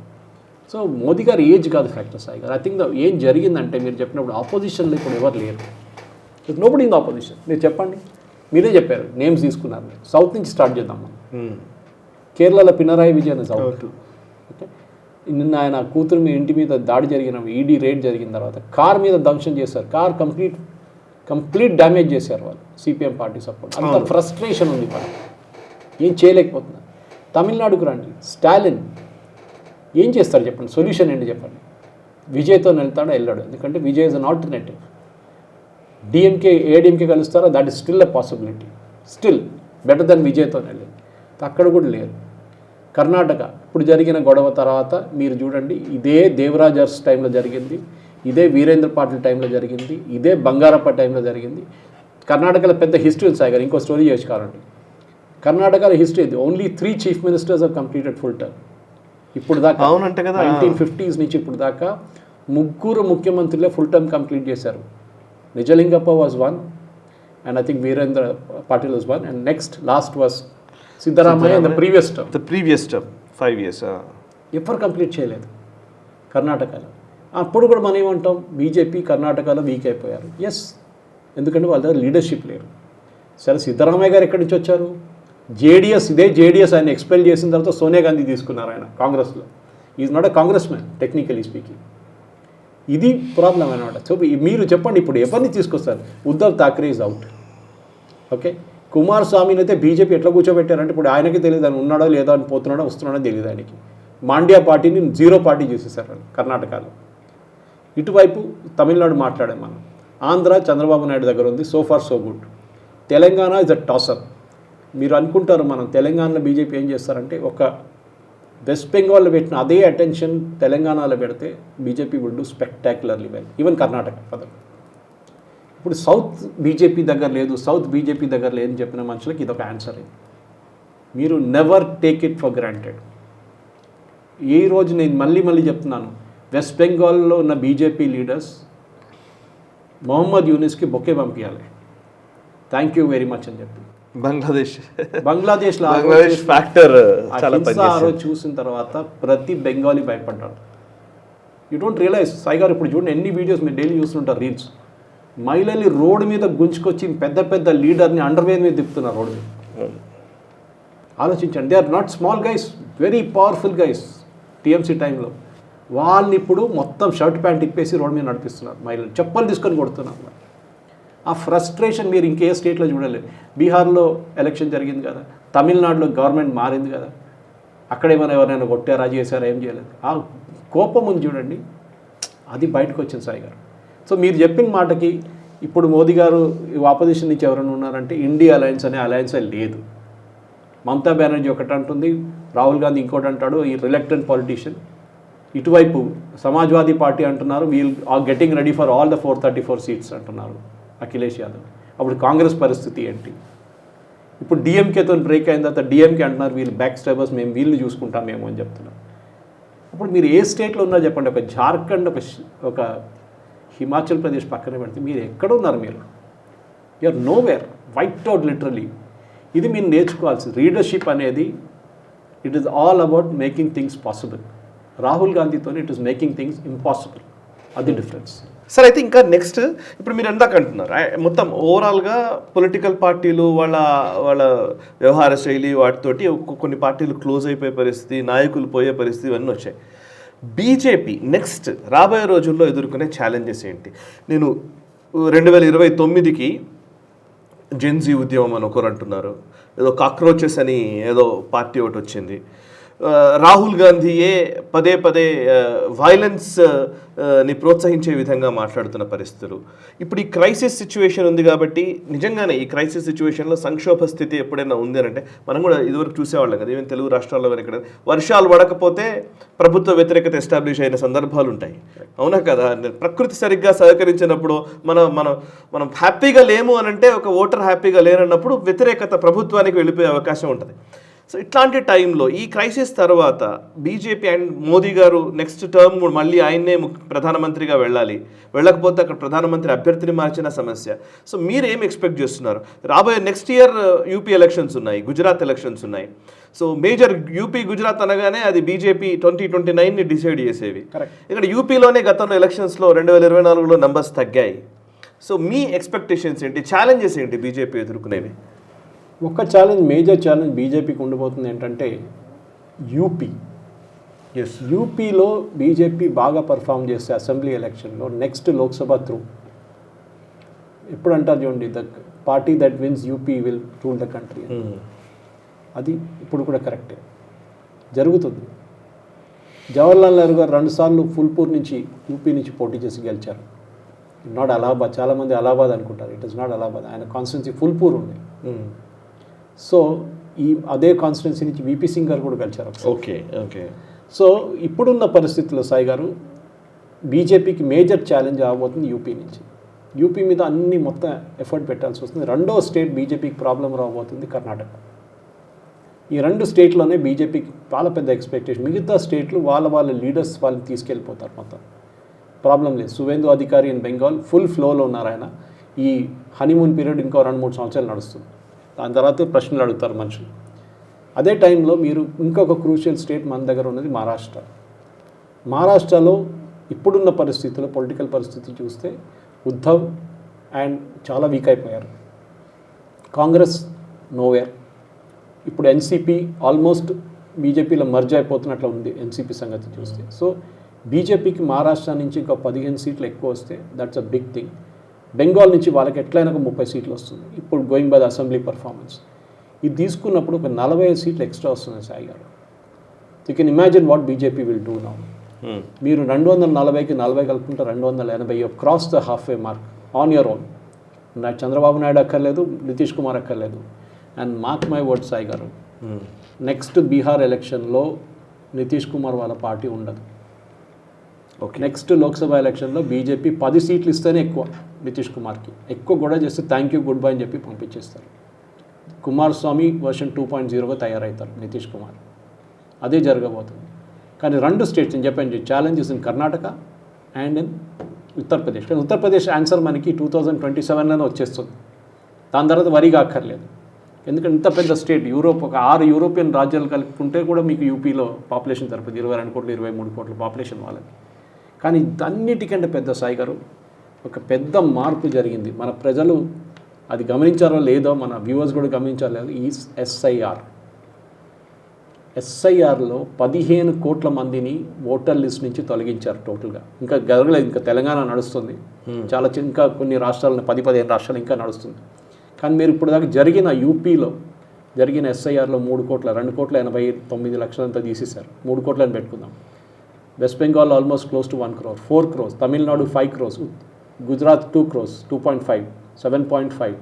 సో మోదీ గారు ఏజ్ కాదు ఫ్యాక్టర్ సాయి గారు. ఐ థింక్ ఏం జరిగిందంటే మీరు చెప్పినప్పుడు ఆపోజిషన్లో ఇప్పుడు ఎవరు లేరు, నోబడీ ఇన్ ద ఆపోజిషన్. మీరు చెప్పండి, మీరే చెప్పారు నేమ్స్ తీసుకున్నారు. సౌత్ నుంచి స్టార్ట్ చేద్దాం మనం. కేరళలో పినరాయి విజయన్ సౌత్. ఓకే, నిన్న ఆయన కూతురు మీ ఇంటి మీద దాడి జరిగిన ఈడీ రేడ్ జరిగిన తర్వాత కార్ మీద ధ్వంసం చేశారు, కార్ కంప్లీట్ డ్యామేజ్ చేశారు వాళ్ళు, సిపిఎం పార్టీ సపోర్ట్. అంత ఫ్రస్ట్రేషన్ ఉంది వాళ్ళు, ఏం చేయలేకపోతున్నారు. తమిళనాడుకు రండి, స్టాలిన్ ఏం చేస్తారు చెప్పండి, సొల్యూషన్ ఏంటి చెప్పండి. విజయ్తో వెళ్తాడో వెళ్ళాడు, ఎందుకంటే Vijay is an alternative. ADMK కలుస్తారో that is still a possibility, still better than విజయ్తో వెళ్ళింది. అక్కడ కూడా లేరు. కర్ణాటక ఇప్పుడు జరిగిన గొడవ తర్వాత మీరు చూడండి, ఇదే దేవరాజ్ అర్స్ టైంలో జరిగింది, ఇదే వీరేంద్ర పాటిల్ టైంలో జరిగింది, ఇదే బంగారప్ప టైంలో జరిగింది. కర్ణాటకలో పెద్ద హిస్టరీ ఉంది సాయి గారు, ఇంకో స్టోరీ చేసుకోవాలండి. కర్ణాటకలో హిస్టరీ ఇది, only 3 chief ministers of completed full term. ఇప్పుడు దాకా అవునంటే కదా, 1950s నుంచి ఇప్పుడు దాకా 3 ముఖ్యమంత్రులే ఫుల్ టర్మ్ కంప్లీట్ చేశారు. Nijalingappa was 1, and I think Veerendra Patil was 1, and last was Siddaramaiah in the previous term 5 years. ఎవ్వరు కంప్లీట్ చేయలేదు కర్ణాటకలో. అప్పుడు కూడా మనం ఏమంటాం, బీజేపీ కర్ణాటకలో వీక్ అయిపోయారు. ఎస్, ఎందుకంటే వాళ్ళ దగ్గర లీడర్షిప్ లేరు. సరే, సిద్ధరామయ్య గారు ఎక్కడి నుంచి వచ్చారు? ఇదే జేడీఎస్ ఆయన ఎక్స్పెల్ చేసిన తర్వాత సోనియా గాంధీ తీసుకున్నారు ఆయన కాంగ్రెస్లో. Is not a Congress man technically speaking. ఇది ప్రాబ్లం అనమాట. సో మీరు చెప్పండి, ఇప్పుడు ఎవరిని తీసుకొస్తారు? Uddhav Thackeray is out. Okay, కుమారస్వామిని అయితే బీజేపీ ఎట్లా కూర్చోబెట్టారంటే ఇప్పుడు ఆయనకి తెలియదు, ఆయన ఉన్నాడో లేదో అని పోతున్నాడో వస్తున్నాడో తెలియదు ఆయనకి. మాండ్యా పార్టీని 0 పార్టీ చేసేసారు కర్ణాటకలో. ఇటువైపు తమిళనాడు మాట్లాడాం మనం. ఆంధ్ర చంద్రబాబు నాయుడు దగ్గర ఉంది, so far so good. Telangana is a toss up. మీరు అనుకుంటారు మనం తెలంగాణలో బీజేపీ ఏం చేస్తారంటే, ఒక వెస్ట్ బెంగాల్లో పెట్టిన అదే అటెన్షన్ తెలంగాణలో పెడితే BJP would do spectacularly well, even Karnataka పదవి. ఇప్పుడు సౌత్ బీజేపీ దగ్గర లేదని చెప్పిన మనుషులకి ఇదొక ఆన్సర్. ఇది మీరు never take it for granted. ఈ రోజు నేను మళ్ళీ చెప్తున్నాను, వెస్ట్ బెంగాల్లో ఉన్న బీజేపీ లీడర్స్ మొహమ్మద్ యూనిస్కి బొకే పంపించాలి, థ్యాంక్ యూ వెరీ మచ్ అని చెప్పి. బంగ్లాదేశ్లో ఫ్యాక్టర్ చూసిన తర్వాత ప్రతి బెంగాలీ భయపడ్డాడు. యూ డోంట్ రియలైజ్ సాయి గారు, ఇప్పుడు చూడండి ఎన్ని వీడియోస్ మీరు డైలీ చూస్తుంటారు రీల్స్, మహిళల్ని రోడ్డు మీద గుంజుకొచ్చి పెద్ద లీడర్ని అండర్వేర్ మీద తిప్పుతున్నారు రోడ్డు మీద. ఆలోచించండి, they are not small guys, very powerful guys. TMC టైంలో వాళ్ళని ఇప్పుడు మొత్తం షర్ట్ ప్యాంట్ ఇప్పేసి రోడ్డు మీద నడిపిస్తున్నారు, మహిళలు చెప్పులు తీసుకొని కొడుతున్నారు. ఆ ఫ్రస్ట్రేషన్ మీరు ఇంకే స్టేట్లో చూడలేదు. బీహార్లో ఎలక్షన్ జరిగింది కదా, తమిళనాడులో గవర్నమెంట్ మారింది కదా, అక్కడ ఎవరైనా కొట్టారా, చేశారా, ఏం చేయలేదు. ఆ కోపం ఉంది చూడండి, అది బయటకు వచ్చింది సాయి గారు. సో మీరు చెప్పిన మాటకి ఇప్పుడు మోదీ గారు ఆపోజిషన్ నుంచి ఎవరైనా ఉన్నారంటే ఇండియా అలయన్స్ అనే అలయన్సే లేదు. మమతా బెనర్జీ ఒకటి అంటుంది, రాహుల్ గాంధీ ఇంకోటి అంటాడు, ఈ రిలక్టెంట్ పాలిటీషియన్. ఇటువైపు సమాజ్వాదీ పార్టీ అంటున్నారు we'll are getting ready for all the 434 seats అంటున్నారు అఖిలేష్ యాదవ్. అప్పుడు కాంగ్రెస్ పరిస్థితి ఏంటి? ఇప్పుడు డిఎంకేతో బ్రేక్ అయిన తర్వాత డిఎంకే అంటున్నారు వీళ్ళు బ్యాక్ స్టాబర్స్, మేము వీళ్ళు చూసుకుంటామేమో అని చెప్తున్నారు. అప్పుడు మీరు ఏ స్టేట్లో ఉన్నా చెప్పండి, ఒక జార్ఖండ్, ఒక హిమాచల్ ప్రదేశ్ పక్కన పెడితే మీరు ఎక్కడున్నారు? మీరు you are nowhere, wiped out literally. ఇది మీరు నేర్చుకోవాల్సింది. లీడర్షిప్ అనేది it is all about making things possible. Rahul గాంధీతో it is making things impossible. అది డిఫరెన్స్. సార్ అయితే ఇంకా నెక్స్ట్ ఇప్పుడు మీరు ఎందాక అంటున్నారు మొత్తం ఓవరాల్గా పొలిటికల్ పార్టీలు వాళ్ళ వాళ్ళ వ్యవహార శైలి వాటితోటి కొన్ని పార్టీలు క్లోజ్ అయిపోయే పరిస్థితి, నాయకులు పోయే పరిస్థితి ఇవన్నీ వచ్చాయి. బీజేపీ నెక్స్ట్ రాబోయే రోజుల్లో ఎదుర్కొనే ఛాలెంజెస్ ఏంటి? నేను 2029కి జెన్జీ ఉద్యమం అని ఒకరు అంటున్నారు, ఏదో కాక్రోచెస్ అని ఏదో పార్టీ ఒకటి వచ్చింది. రాహుల్ గాంధీయే పదే పదే వైలెన్స్ ని ప్రోత్సహించే విధంగా మాట్లాడుతున్న పరిస్థితులు. ఇప్పుడు ఈ క్రైసిస్ సిచ్యువేషన్ ఉంది కాబట్టి నిజంగానే ఈ క్రైసిస్ సిచ్యువేషన్లో సంక్షోభ స్థితి ఎప్పుడైనా ఉంది అని అంటే మనం కూడా ఇదివరకు చూసేవాళ్ళం కదా, ఈవెన్ తెలుగు రాష్ట్రాల్లో ఇక్కడ వర్షాలు పడకపోతే ప్రభుత్వ వ్యతిరేకత ఎస్టాబ్లిష్ అయిన సందర్భాలు ఉంటాయి. అవునా కదా? ప్రకృతి సరిగ్గా సహకరించినప్పుడు మనం హ్యాపీగా లేము అని అంటే, ఒక ఓటర్ హ్యాపీగా లేనన్నప్పుడు వ్యతిరేకత ప్రభుత్వానికి వెళ్ళిపోయే అవకాశం ఉంటుంది. సో ఇట్లాంటి టైంలో ఈ క్రైసిస్ తర్వాత బీజేపీ అండ్ మోదీ గారు నెక్స్ట్ టర్మ్ మళ్ళీ ఆయన్నే ప్రధానమంత్రిగా వెళ్ళాలి, వెళ్ళకపోతే అక్కడ ప్రధానమంత్రి అభ్యర్థిని మార్చిన సమస్య. సో మీరు ఏం ఎక్స్పెక్ట్ చేస్తున్నారు? రాబోయే నెక్స్ట్ ఇయర్ యూపీ ఎలక్షన్స్ ఉన్నాయి, గుజరాత్ ఎలక్షన్స్ ఉన్నాయి. సో మేజర్ యూపీ గుజరాత్ అనగానే అది బీజేపీ 2029ని డిసైడ్ చేసేవి. ఇక్కడ యూపీలోనే గతంలో ఎలక్షన్స్లో 2024లో నంబర్స్ తగ్గాయి. సో మీ ఎక్స్పెక్టేషన్స్ ఏంటి, ఛాలెంజెస్ ఏంటి బీజేపీ ఎదుర్కొనేవి? ఒక ఛాలెంజ్, మేజర్ ఛాలెంజ్ బీజేపీకి ఉండబోతుంది ఏంటంటే యూపీ. యూపీలో బీజేపీ బాగా పర్ఫామ్ చేస్తే అసెంబ్లీ ఎలక్షన్లో నెక్స్ట్ లోక్సభ త్రూ. ఎప్పుడు అంటారు చూడండి, the party that wins UP will rule the country. అది ఇప్పుడు కూడా కరెక్టే జరుగుతుంది. జవహర్లాల్ నెహ్రూ గారు 2 సార్లు ఫుల్పూర్ నుంచి యూపీ నుంచి పోటీ చేసి గెలిచారు. నాట్ అలహాబాద్. చాలామంది అలహాబాద్ అనుకుంటారు, ఇట్ ఇస్ నాట్ అలహాబాద్. ఆయన కాన్స్టిట్యున్సీ ఫుల్పూర్ ఉంది. సో అదే కాన్స్టిట్యున్సీ నుంచి వీపీ సింగ్ గారు కూడా గెలిచారు. ఓకే. సో ఇప్పుడున్న పరిస్థితుల్లో సాయి గారు బీజేపీకి మేజర్ ఛాలెంజ్ అవబోతుంది యూపీ నుంచి. యూపీ మీద అన్ని మొత్తం ఎఫర్ట్ పెట్టాల్సి వస్తుంది. రెండో స్టేట్ బీజేపీకి ప్రాబ్లం రాబోతుంది కర్ణాటక. ఈ 2 స్టేట్లోనే బీజేపీకి చాలా పెద్ద ఎక్స్పెక్టేషన్. మిగతా స్టేట్లు వాళ్ళ లీడర్స్ వాళ్ళని తీసుకెళ్ళిపోతారు, మొత్తం ప్రాబ్లం లేదు. సువేందు అధికారి ఇన్ బెంగాల్ ఫుల్ ఫ్లోలో ఉన్నారు. ఆయన ఈ హనీమూన్ పీరియడ్ ఇంకో 2-3 సంవత్సరాలు నడుస్తుంది. దాని తర్వాత ప్రశ్నలు అడుగుతారు మనుషులు. అదే టైంలో మీరు ఇంకొక క్రూషియల్ స్టేట్ మన దగ్గర ఉన్నది మహారాష్ట్ర. మహారాష్ట్రలో ఇప్పుడున్న పరిస్థితుల్లో పొలిటికల్ పరిస్థితి చూస్తే ఉద్ధవ్ అండ్ చాలా వీక్ అయిపోయారు. కాంగ్రెస్ నోవేర్. ఇప్పుడు ఎన్సీపీ ఆల్మోస్ట్ బీజేపీలో మర్జ్ అయిపోతున్నట్లు ఉంది ఎన్సీపీ సంగతి చూస్తే. సో బీజేపీకి మహారాష్ట్ర నుంచి ఇంకా 15 సీట్లు ఎక్కువ వస్తే that's a big thing. Bengal నుంచి వాళ్ళకి ఎట్లయినా ఒక 30 సీట్లు వస్తుంది ఇప్పుడు going by the assembly performance. ఇది తీసుకున్నప్పుడు ఒక 45 సీట్లు ఎక్స్ట్రా వస్తున్నాయి సాయి గారు. You can imagine what BJP will do now. మీరు 240కి 40 కలుపుకుంటే 280 cross the half way mark on your own. Chandrababu Naidu అక్కర్లేదు, నితీష్ కుమార్ అక్కర్లేదు. And mark my word Sai గారు, నెక్స్ట్ బీహార్ ఎలక్షన్లో నితీష్ కుమార్ వాళ్ళ పార్టీ ఉండదు. నెక్స్ట్ లోక్సభ ఎలక్షన్లో బీజేపీ 10 సీట్లు ఇస్తేనే ఎక్కువ నితీష్ కుమార్కి. ఎక్కువ కూడా చేస్తే థ్యాంక్ యూ గుడ్ బై అని చెప్పి పంపించేస్తారు. కుమారస్వామి వర్షన్ 2.0గా తయారవుతారు నితీష్ కుమార్. అదే జరగబోతుంది. కానీ 2 స్టేట్స్ నేను చెప్పాను, challenges in Karnataka and in Uttar Pradesh. కానీ ఉత్తరప్రదేశ్ ఆన్సర్ మనకి 2027లోనే వచ్చేస్తుంది. దాని తర్వాత వరిగా అక్కర్లేదు. ఎందుకంటే ఇంత పెద్ద స్టేట్, యూరోప్ ఒక 6 యూరోపియన్ రాజ్యాలు కలుపుకుంటే కూడా మీకు యూపీలో పాపులేషన్ తరపుది 22 కోట్లు 23 కోట్ల పాపులేషన్ వాళ్ళకి. కానీ అన్నిటికంటే పెద్ద సాయి గారు ఒక పెద్ద మార్పు జరిగింది. మన ప్రజలు అది గమనించారో లేదో, మన వ్యూవర్స్ కూడా గమనించారో లేదో, ఈ ఎస్ఐఆర్లో 15 కోట్ల మందిని ఓటర్ లిస్ట్ నుంచి తొలగించారు టోటల్గా. ఇంకా జరగలేదు, ఇంకా తెలంగాణ నడుస్తుంది, చాలా ఇంకా కొన్ని రాష్ట్రాలను 10-15 రాష్ట్రాలు ఇంకా నడుస్తుంది. కానీ మీరు ఇప్పుడు దాకా జరిగిన యూపీలో జరిగిన ఎస్ఐఆర్లో 2,89,00,000 అంతా తీసేశారు. 3 కోట్లని పెట్టుకుందాం. West Bengal almost close to 1 crore, 4 crores, Tamil Nadu 5 crores, Gujarat 2 crores, 2.5, 7.5,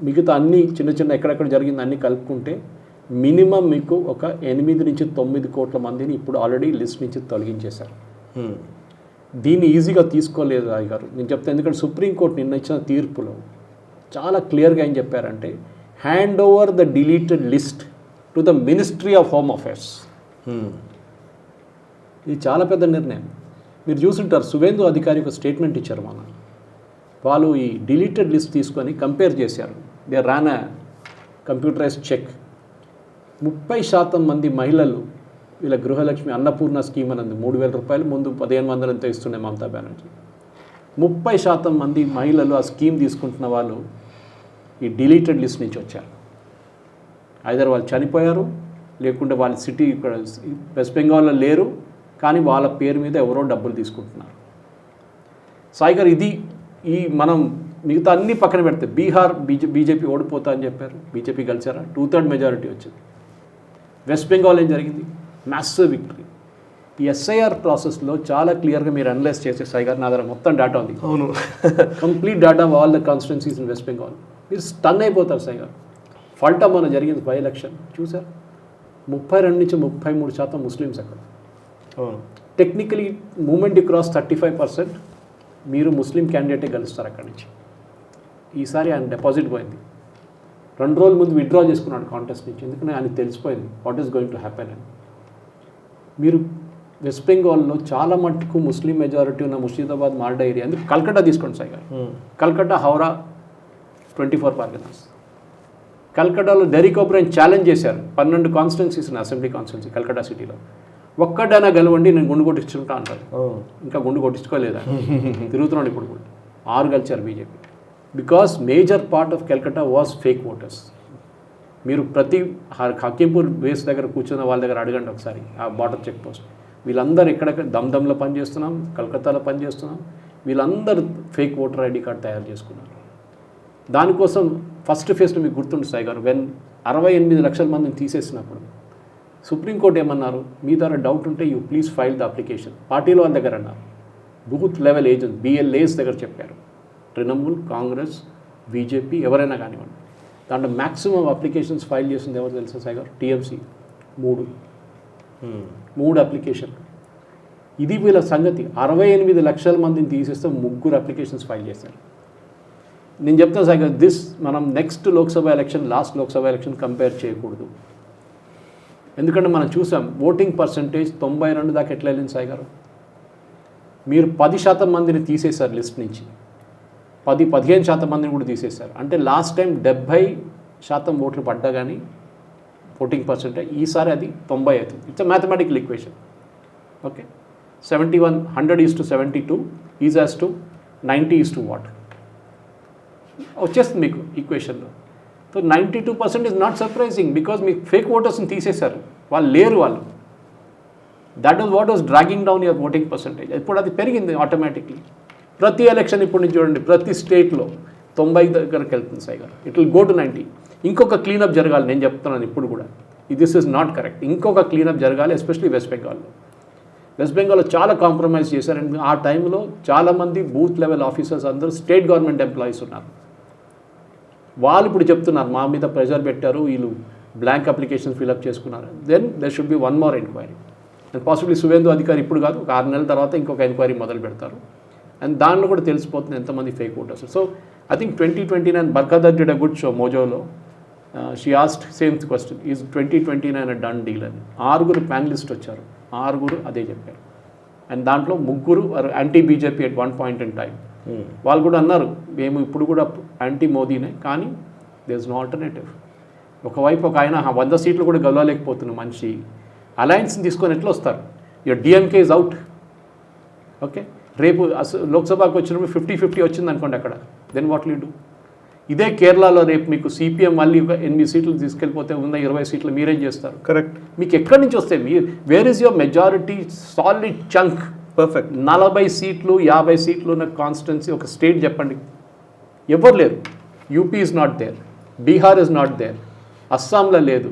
మిగతా అన్ని చిన్న ఎక్కడెక్కడ జరిగింది అన్నీ కలుపుకుంటే మినిమం మీకు ఒక 8 నుంచి 9 కోట్ల మందిని ఇప్పుడు ఆల్రెడీ లిస్ట్ నుంచి తొలగించేశారు. దీన్ని ఈజీగా తీసుకోలేదు రాయ్ గారు. నేను చెప్తాను, ఎందుకంటే సుప్రీంకోర్టు నిన్న ఇచ్చిన తీర్పులో చాలా క్లియర్గా ఏం చెప్పారంటే, hand over the deleted list to the ministry of home affairs. ఇది చాలా పెద్ద నిర్ణయం. మీరు చూసుంటారు, సువేందు అధికారి ఒక స్టేట్మెంట్ ఇచ్చారు మన వాళ్ళు. ఈ డిలీటెడ్ లిస్ట్ తీసుకొని కంపేర్ చేశారు. They ran a computerised check. 30% మంది మహిళలు వీళ్ళ గృహలక్ష్మి అన్నపూర్ణ స్కీమ్ అన్నది 3,000 రూపాయలు, ముందు 1,500 ఇస్తుండే మమతా బెనర్జీ. 30% మంది మహిళలు ఆ స్కీమ్ తీసుకుంటున్న వాళ్ళు ఈ డిలీటెడ్ లిస్ట్ నుంచి వచ్చారు. ఐదర్ వాళ్ళు చనిపోయారు, లేకుంటే వాళ్ళ సిటీ ఇక్కడ వెస్ట్ బెంగాల్లో లేరు, కానీ వాళ్ళ పేరు మీద ఎవరో డబ్బులు తీసుకుంటున్నారు. సాయి గారు, ఇది మనం మిగతా అన్ని పక్కన పెడితే బీహార్ బీజేపీ ఓడిపోతా అని చెప్పారు, బీజేపీ గెలిచారా? 2/3 మెజారిటీ వచ్చింది. వెస్ట్ బెంగాల్ ఏం జరిగింది? Massive victory. ఈ ఎస్ఐఆర్ ప్రాసెస్లో చాలా క్లియర్గా మీరు అనలైజ్ చేసే సాయి గారు, నా దగ్గర మొత్తం డేటా ఉంది. అవును, complete data of all the constituencies in west Bengal. మీరు స్టన్ అయిపోతారు సాయి గారు. ఫాల్టా మన జరిగింది బై ఎలక్షన్ చూసారు, 32 నుంచి 33% ముస్లిమ్స్ అక్కడ. టెక్నికలీ మూమెంట్ క్రాస్ 35%, మీరు ముస్లిం క్యాండిడేటే గెలుస్తారు అక్కడి నుంచి. ఈసారి ఆయన డిపాజిట్ పోయింది. 2 రోజుల ముందు విత్డ్రా చేసుకున్నాడు కాంటెస్ట్ నుంచి, ఎందుకంటే ఆయనకు తెలిసిపోయింది what is going to happen అని. మీరు వెస్ట్ బెంగాల్లో చాలా మట్టుకు ముస్లిం మెజారిటీ ఉన్న ముర్షిదాబాద్, మాల్డా ఏరియా, ఎందుకు కల్కట్టా తీసుకోండి సాయి గారు. కల్కట్టా, హౌరా 24 పర్గనాస్. కల్కట్టాలో డెరిక్ ఓబ్రైన్ ఛాలెంజ్ చేశారు 12 కాన్స్టిట్యున్సీస్ అసెంబ్లీ కాన్స్టిట్యున్సీ కల్కట్టా సిటీలో. ఒక్కడైనా గెలవండి, నేను గుండు కొట్టించుకుంటా అంటారు. ఇంకా గుండు కొట్టించుకోలేదా? తిరుగుతున్నాడు ఇప్పుడు కూడా. 6 గెలిచారు BJP. Because major part of Calcutta was fake voters. మీరు ప్రతి హకీంపూర్ బేస్ దగ్గర కూర్చున్న వాళ్ళ దగ్గర అడగండి ఒకసారి, ఆ బార్డర్ చెక్ పోస్ట్. వీళ్ళందరూ ఎక్కడెక్కడ దమ్దమ్లో పనిచేస్తున్నాం, కలకత్తాలో పనిచేస్తున్నాం, వీళ్ళందరూ ఫేక్ ఓటర్ ఐడి కార్డ్ తయారు చేసుకున్నారు. దానికోసం ఫస్ట్ ఫేజ్లో మీకు గుర్తుండి సాయి గారు, 68 లక్షల మందిని తీసేసినప్పుడు సుప్రీంకోర్టు ఏమన్నారు, మీ ద్వారా డౌట్ ఉంటే you please file the application. పార్టీలో వాళ్ళ దగ్గర అన్నారు, బూత్ లెవెల్ ఏజెంట్స్ BLAs దగ్గర చెప్పారు. తృణమూల్, కాంగ్రెస్, బీజేపీ ఎవరైనా కానివ్వండి. దాంట్లో మ్యాక్సిమం అప్లికేషన్స్ ఫైల్ చేసింది ఎవరు తెలుసా సాయి గారు? TMC 3 application. ఇది వీళ్ళ సంగతి. 68 లక్షల మందిని తీసేస్తే 3 అప్లికేషన్స్ ఫైల్ చేశారు. నేను చెప్తాను సాయి గారు, మనం next Lok Sabha election, last Lok Sabha election compare చేయకూడదు. ఎందుకంటే మనం చూసాం ఓటింగ్ పర్సంటేజ్ 92 దాకా ఎట్లా వెళ్ళింది సాయి గారు. మీరు 10% మందిని తీసేశారు లిస్ట్ నుంచి, 15% మందిని కూడా తీసేశారు. అంటే లాస్ట్ టైం 70% ఓట్లు పడ్డా కానీ ఓటింగ్ పర్సంటేజ్, ఈసారి అది 90 అవుతుంది. It's a mathematical equation. Okay, 100:72 is as to 90 what వచ్చేస్తుంది మీకు ఈక్వేషన్లో. So 92% is not surprising, because మీకు ఫేక్ ఓటర్స్ని తీసేశారు, వాళ్ళు లేరు వాళ్ళు. That is what was dragging down your voting percentage. ఇప్పుడు అది పెరిగింది ఆటోమేటిక్లీ. ప్రతి ఎలక్షన్ ఇప్పుడు నుంచి చూడండి, ప్రతి స్టేట్లో 90 దగ్గరకు వెళ్తుంది సాయి గారు. It will go to 90. ఇంకొక క్లీనప్ జరగాలి, నేను చెప్తున్నాను ఇప్పుడు కూడా, దిస్ ఈజ్ నాట్ కరెక్ట్. ఇంకొక క్లీనప్ జరగాలి, ఎస్పెషలీ వెస్ట్ బెంగాల్లో. వెస్ట్ బెంగాల్లో చాలా కాంప్రమైజ్ చేశారు. అండ్ ఆ టైంలో చాలామంది బూత్ లెవెల్ ఆఫీసర్స్ అందరూ స్టేట్ గవర్నమెంట్ ఎంప్లాయీస్ ఉన్నారు. వాళ్ళు ఇప్పుడు చెప్తున్నారు, మా మీద ప్రెషర్ పెట్టారు, వీళ్ళు బ్లాంక్ అప్లికేషన్ ఫిల్అప్ చేసుకున్నారు. Then there should be one more enquiry. And possibly Suvendu Adhikari ఇప్పుడు కాదు, ఒక 6 నెలల తర్వాత ఇంకొక ఎంక్వైరీ మొదలు పెడతారు. అండ్ దానిలో కూడా తెలిసిపోతుంది ఎంతమంది fake voters. So I think 2029 Barkha Dutt did a good show మోజోలో. She asked same question, is 2029 a done deal అని. 6 ప్యానలిస్ట్ వచ్చారు, 6 అదే చెప్పారు. అండ్ దాంట్లో 3 anti BJP at one point in time. వాళ్ళు కూడా అన్నారు, మేము ఇప్పుడు కూడా యాంటీ మోదీనే, కానీ దేర్ ఇస్ నో ఆల్టర్నేటివ్. ఒకవైపు ఒక ఆయన 100 సీట్లు కూడా గెలవలేకపోతున్న మనిషి అలయన్స్ని తీసుకొని ఎట్లా వస్తారు? Your DMK is out. Okay, రేపు లోక్సభకు వచ్చినప్పుడు 50-50 వచ్చింది అనుకోండి అక్కడ, then what will you do? ఇదే కేరళలో రేపు మీకు CPM మళ్ళీ ఒక 8 సీట్లు తీసుకెళ్ళిపోతే ఉన్న 20 సీట్లు మీరేం చేస్తారు? కరెక్ట్. మీకు ఎక్కడి నుంచి వస్తాయి? Where is your majority solid chunk? Perfect. 40 సీట్లు 50 సీట్లు ఉన్న కాన్స్టిట్యున్సీ ఒక స్టేట్ చెప్పండి, ఎవరు లేరు. UP is not there, Bihar is not there, అస్సాంలో లేదు,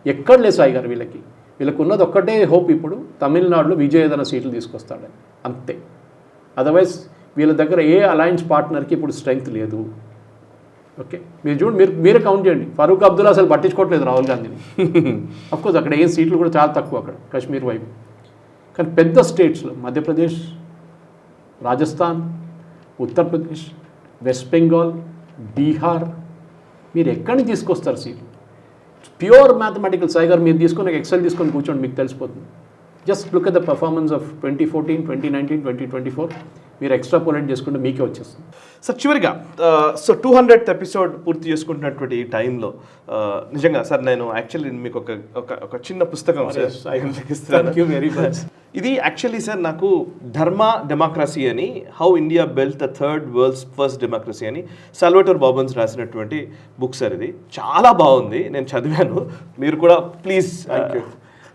ఎక్కడ లేదు సాయి గారు. వీళ్ళకి ఉన్నది ఒక్కటే హోప్, ఇప్పుడు తమిళనాడులో విజయ్ ఏదైనా సీట్లు తీసుకొస్తాడు అంతే. అదర్వైజ్ వీళ్ళ దగ్గర ఏ అలయన్స్ పార్ట్నర్కి ఇప్పుడు స్ట్రెంగ్త్ లేదు. ఓకే, మీరు చూడండి, మీరే కౌంట్ చేయండి. ఫరూక్ అబ్దుల్లా అసలు పట్టించుకోవట్లేదు రాహుల్ గాంధీని. అఫ్కోర్స్ అక్కడ ఏం సీట్లు కూడా చాలా తక్కువ అక్కడ కాశ్మీర్ వైపు. కానీ పెద్ద స్టేట్స్లో మధ్యప్రదేశ్, రాజస్థాన్, ఉత్తరప్రదేశ్, వెస్ట్ బెంగాల్, బీహార్, మీరు ఎక్కడి నుంచి తీసుకొస్తారు సీట్లు? Pure mathematical. సాయి గారు మీరు తీసుకొని ఎక్సెల్ తీసుకొని కూర్చోండి, మీకు తెలిసిపోతుంది. Just look at the performance of 2014, 2019, 2024. మీరు ఎక్స్ట్రాపోలేట్ చేసుకుంటే మీకే వచ్చేస్తుంది. సార్ చివరిగా సో 200th ఎపిసోడ్ పూర్తి చేసుకుంటున్నటువంటి ఈ టైంలో నిజంగా సార్ నేను యాక్చువల్లీ మీకు ఒక చిన్న పుస్తకం వెరీ మచ్. ఇది యాక్చువల్లీ సార్ నాకు ధర్మ డెమోక్రసీ అని how India built the third world's first democracy అని సాల్వటోర్ బాబన్స్ రాసినటువంటి బుక్ సార్. ఇది చాలా బాగుంది, నేను చదివాను. మీరు కూడా please.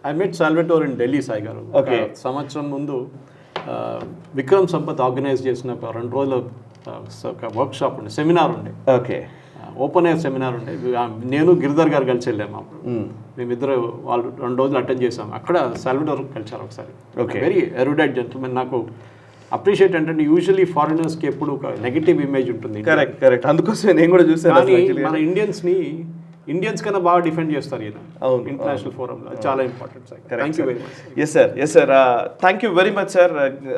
I met Salvatore in Delhi, Sai garu. Okay, సంవత్సరం ముందు విక్రమ్ సంపత్ ఆర్గనైజ్ చేసిన ఒక 2 రోజుల ఒక వర్క్షాప్ ఉండే, సెమినార్ ఉండే. ఓకే, ఓపెన్ ఎయిర్ సెమినార్ ఉండే. నేను గిరిధర్ గారు కలిసి వెళ్ళాము. అప్పుడు మేమిద్దరు వాళ్ళు 2 రోజులు అటెండ్ చేసాము. అక్కడ సాల్వటోర్ కలిసారు ఒకసారి. Okay, very erudite gentlemen. నాకు అప్రిషియేట్ ఏంటంటే యూజువల్లీ ఫారినర్స్కి ఎప్పుడు ఒక నెగిటివ్ ఇమేజ్ ఉంటుంది. కరెక్ట్ కరెక్ట్, అందుకోసమే నేను కూడా చూసాను. కానీ మన ఇండియన్స్ కన్నా బాగా డిఫెండ్ చేస్తారు ఈయన ఇంటర్నేషనల్ ఫోరంలో. చాలా important sir. Thank you very much. Yes sir thank you very much sir.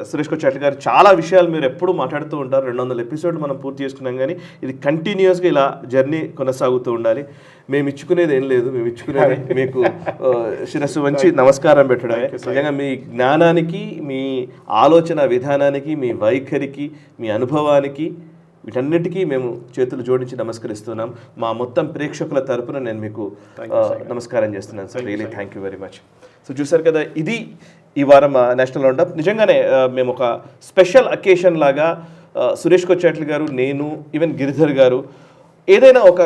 Suresh Kochattil garu చాలా విషయాలు మీరు ఎప్పుడు మాట్లాడుతూ ఉంటారు. 200 ఎపిసోడ్లు మనం పూర్తి చేసుకున్నాం, కానీ ఇది కంటిన్యూస్గా ఇలా జర్నీ కొనసాగుతూ ఉండాలి. మేము ఇచ్చుకునేది ఏం లేదు, మేము ఇచ్చుకునేది మీకు శిరస్సు వంచి నమస్కారం పెట్టడమే. నిజంగా మీ జ్ఞానానికి, మీ ఆలోచన విధానానికి, మీ వైఖరికి, మీ అనుభవానికి, వీటన్నిటికీ మేము చేతులు జోడించి నమస్కరిస్తున్నాం. మా మొత్తం ప్రేక్షకుల తరపున నేను మీకు నమస్కారం చేస్తున్నాను sir. Really thank you very much. So చూసారు కదా, ఇది ఈ వారం నేషనల్ రౌండప్. నిజంగానే మేము ఒక స్పెషల్ అకేషన్ లాగా సురేష్ కొచ్చాట్ల గారు, నేను, ఈవెన్ గిరిధర్ గారు ఏదైనా ఒక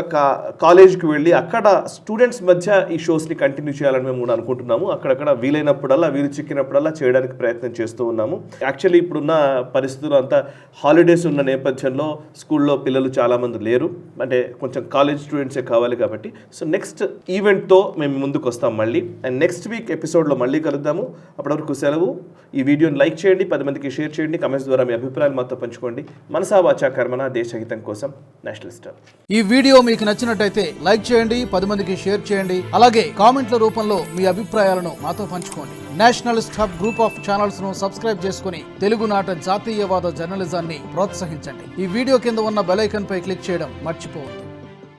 కాలేజ్కి వెళ్ళి అక్కడ స్టూడెంట్స్ మధ్య ఈ షోస్ని కంటిన్యూ చేయాలని మేము కూడా అనుకుంటున్నాము. అక్కడక్కడ వీలైనప్పుడల్లా, వీలు చిక్కినప్పుడల్లా చేయడానికి ప్రయత్నం చేస్తూ ఉన్నాము. యాక్చువల్లీ ఇప్పుడున్న పరిస్థితులు అంతా హాలిడేస్ ఉన్న నేపథ్యంలో స్కూల్లో పిల్లలు చాలామంది లేరు, అంటే కొంచెం కాలేజ్ స్టూడెంట్సే కావాలి కాబట్టి. సో నెక్స్ట్ ఈవెంట్తో మేము ముందుకు వస్తాం మళ్ళీ. అండ్ నెక్స్ట్ వీక్ ఎపిసోడ్లో మళ్ళీ కలుద్దాము. అప్పటివరకు సెలవు. ఈ వీడియోని లైక్ చేయండి, 10 మందికి షేర్ చేయండి, కమెంట్స్ ద్వారా మీ అభిప్రాయాలు మాతో పంచుకోండి. మనసా వాచా కర్మణ, దేశహితం కోసం, నేషనల్ స్టార్. ఈ వీడియో మీకు నచ్చినట్టయితే లైక్ చేయండి, 10 మందికి షేర్ చేయండి. అలాగే కామెంట్ల రూపంలో మీ అభిప్రాయాలను మాతో పంచుకోండి. Nationalist hub group of channels ను సబ్స్క్రైబ్ చేసుకుని తెలుగునాట జాతీయవాద జర్నలిజాన్ని ప్రోత్సహించండి. ఈ వీడియో కింద ఉన్న బెల్ ఐకాన్ పై క్లిక్ చేయడం మర్చిపోవద్దు.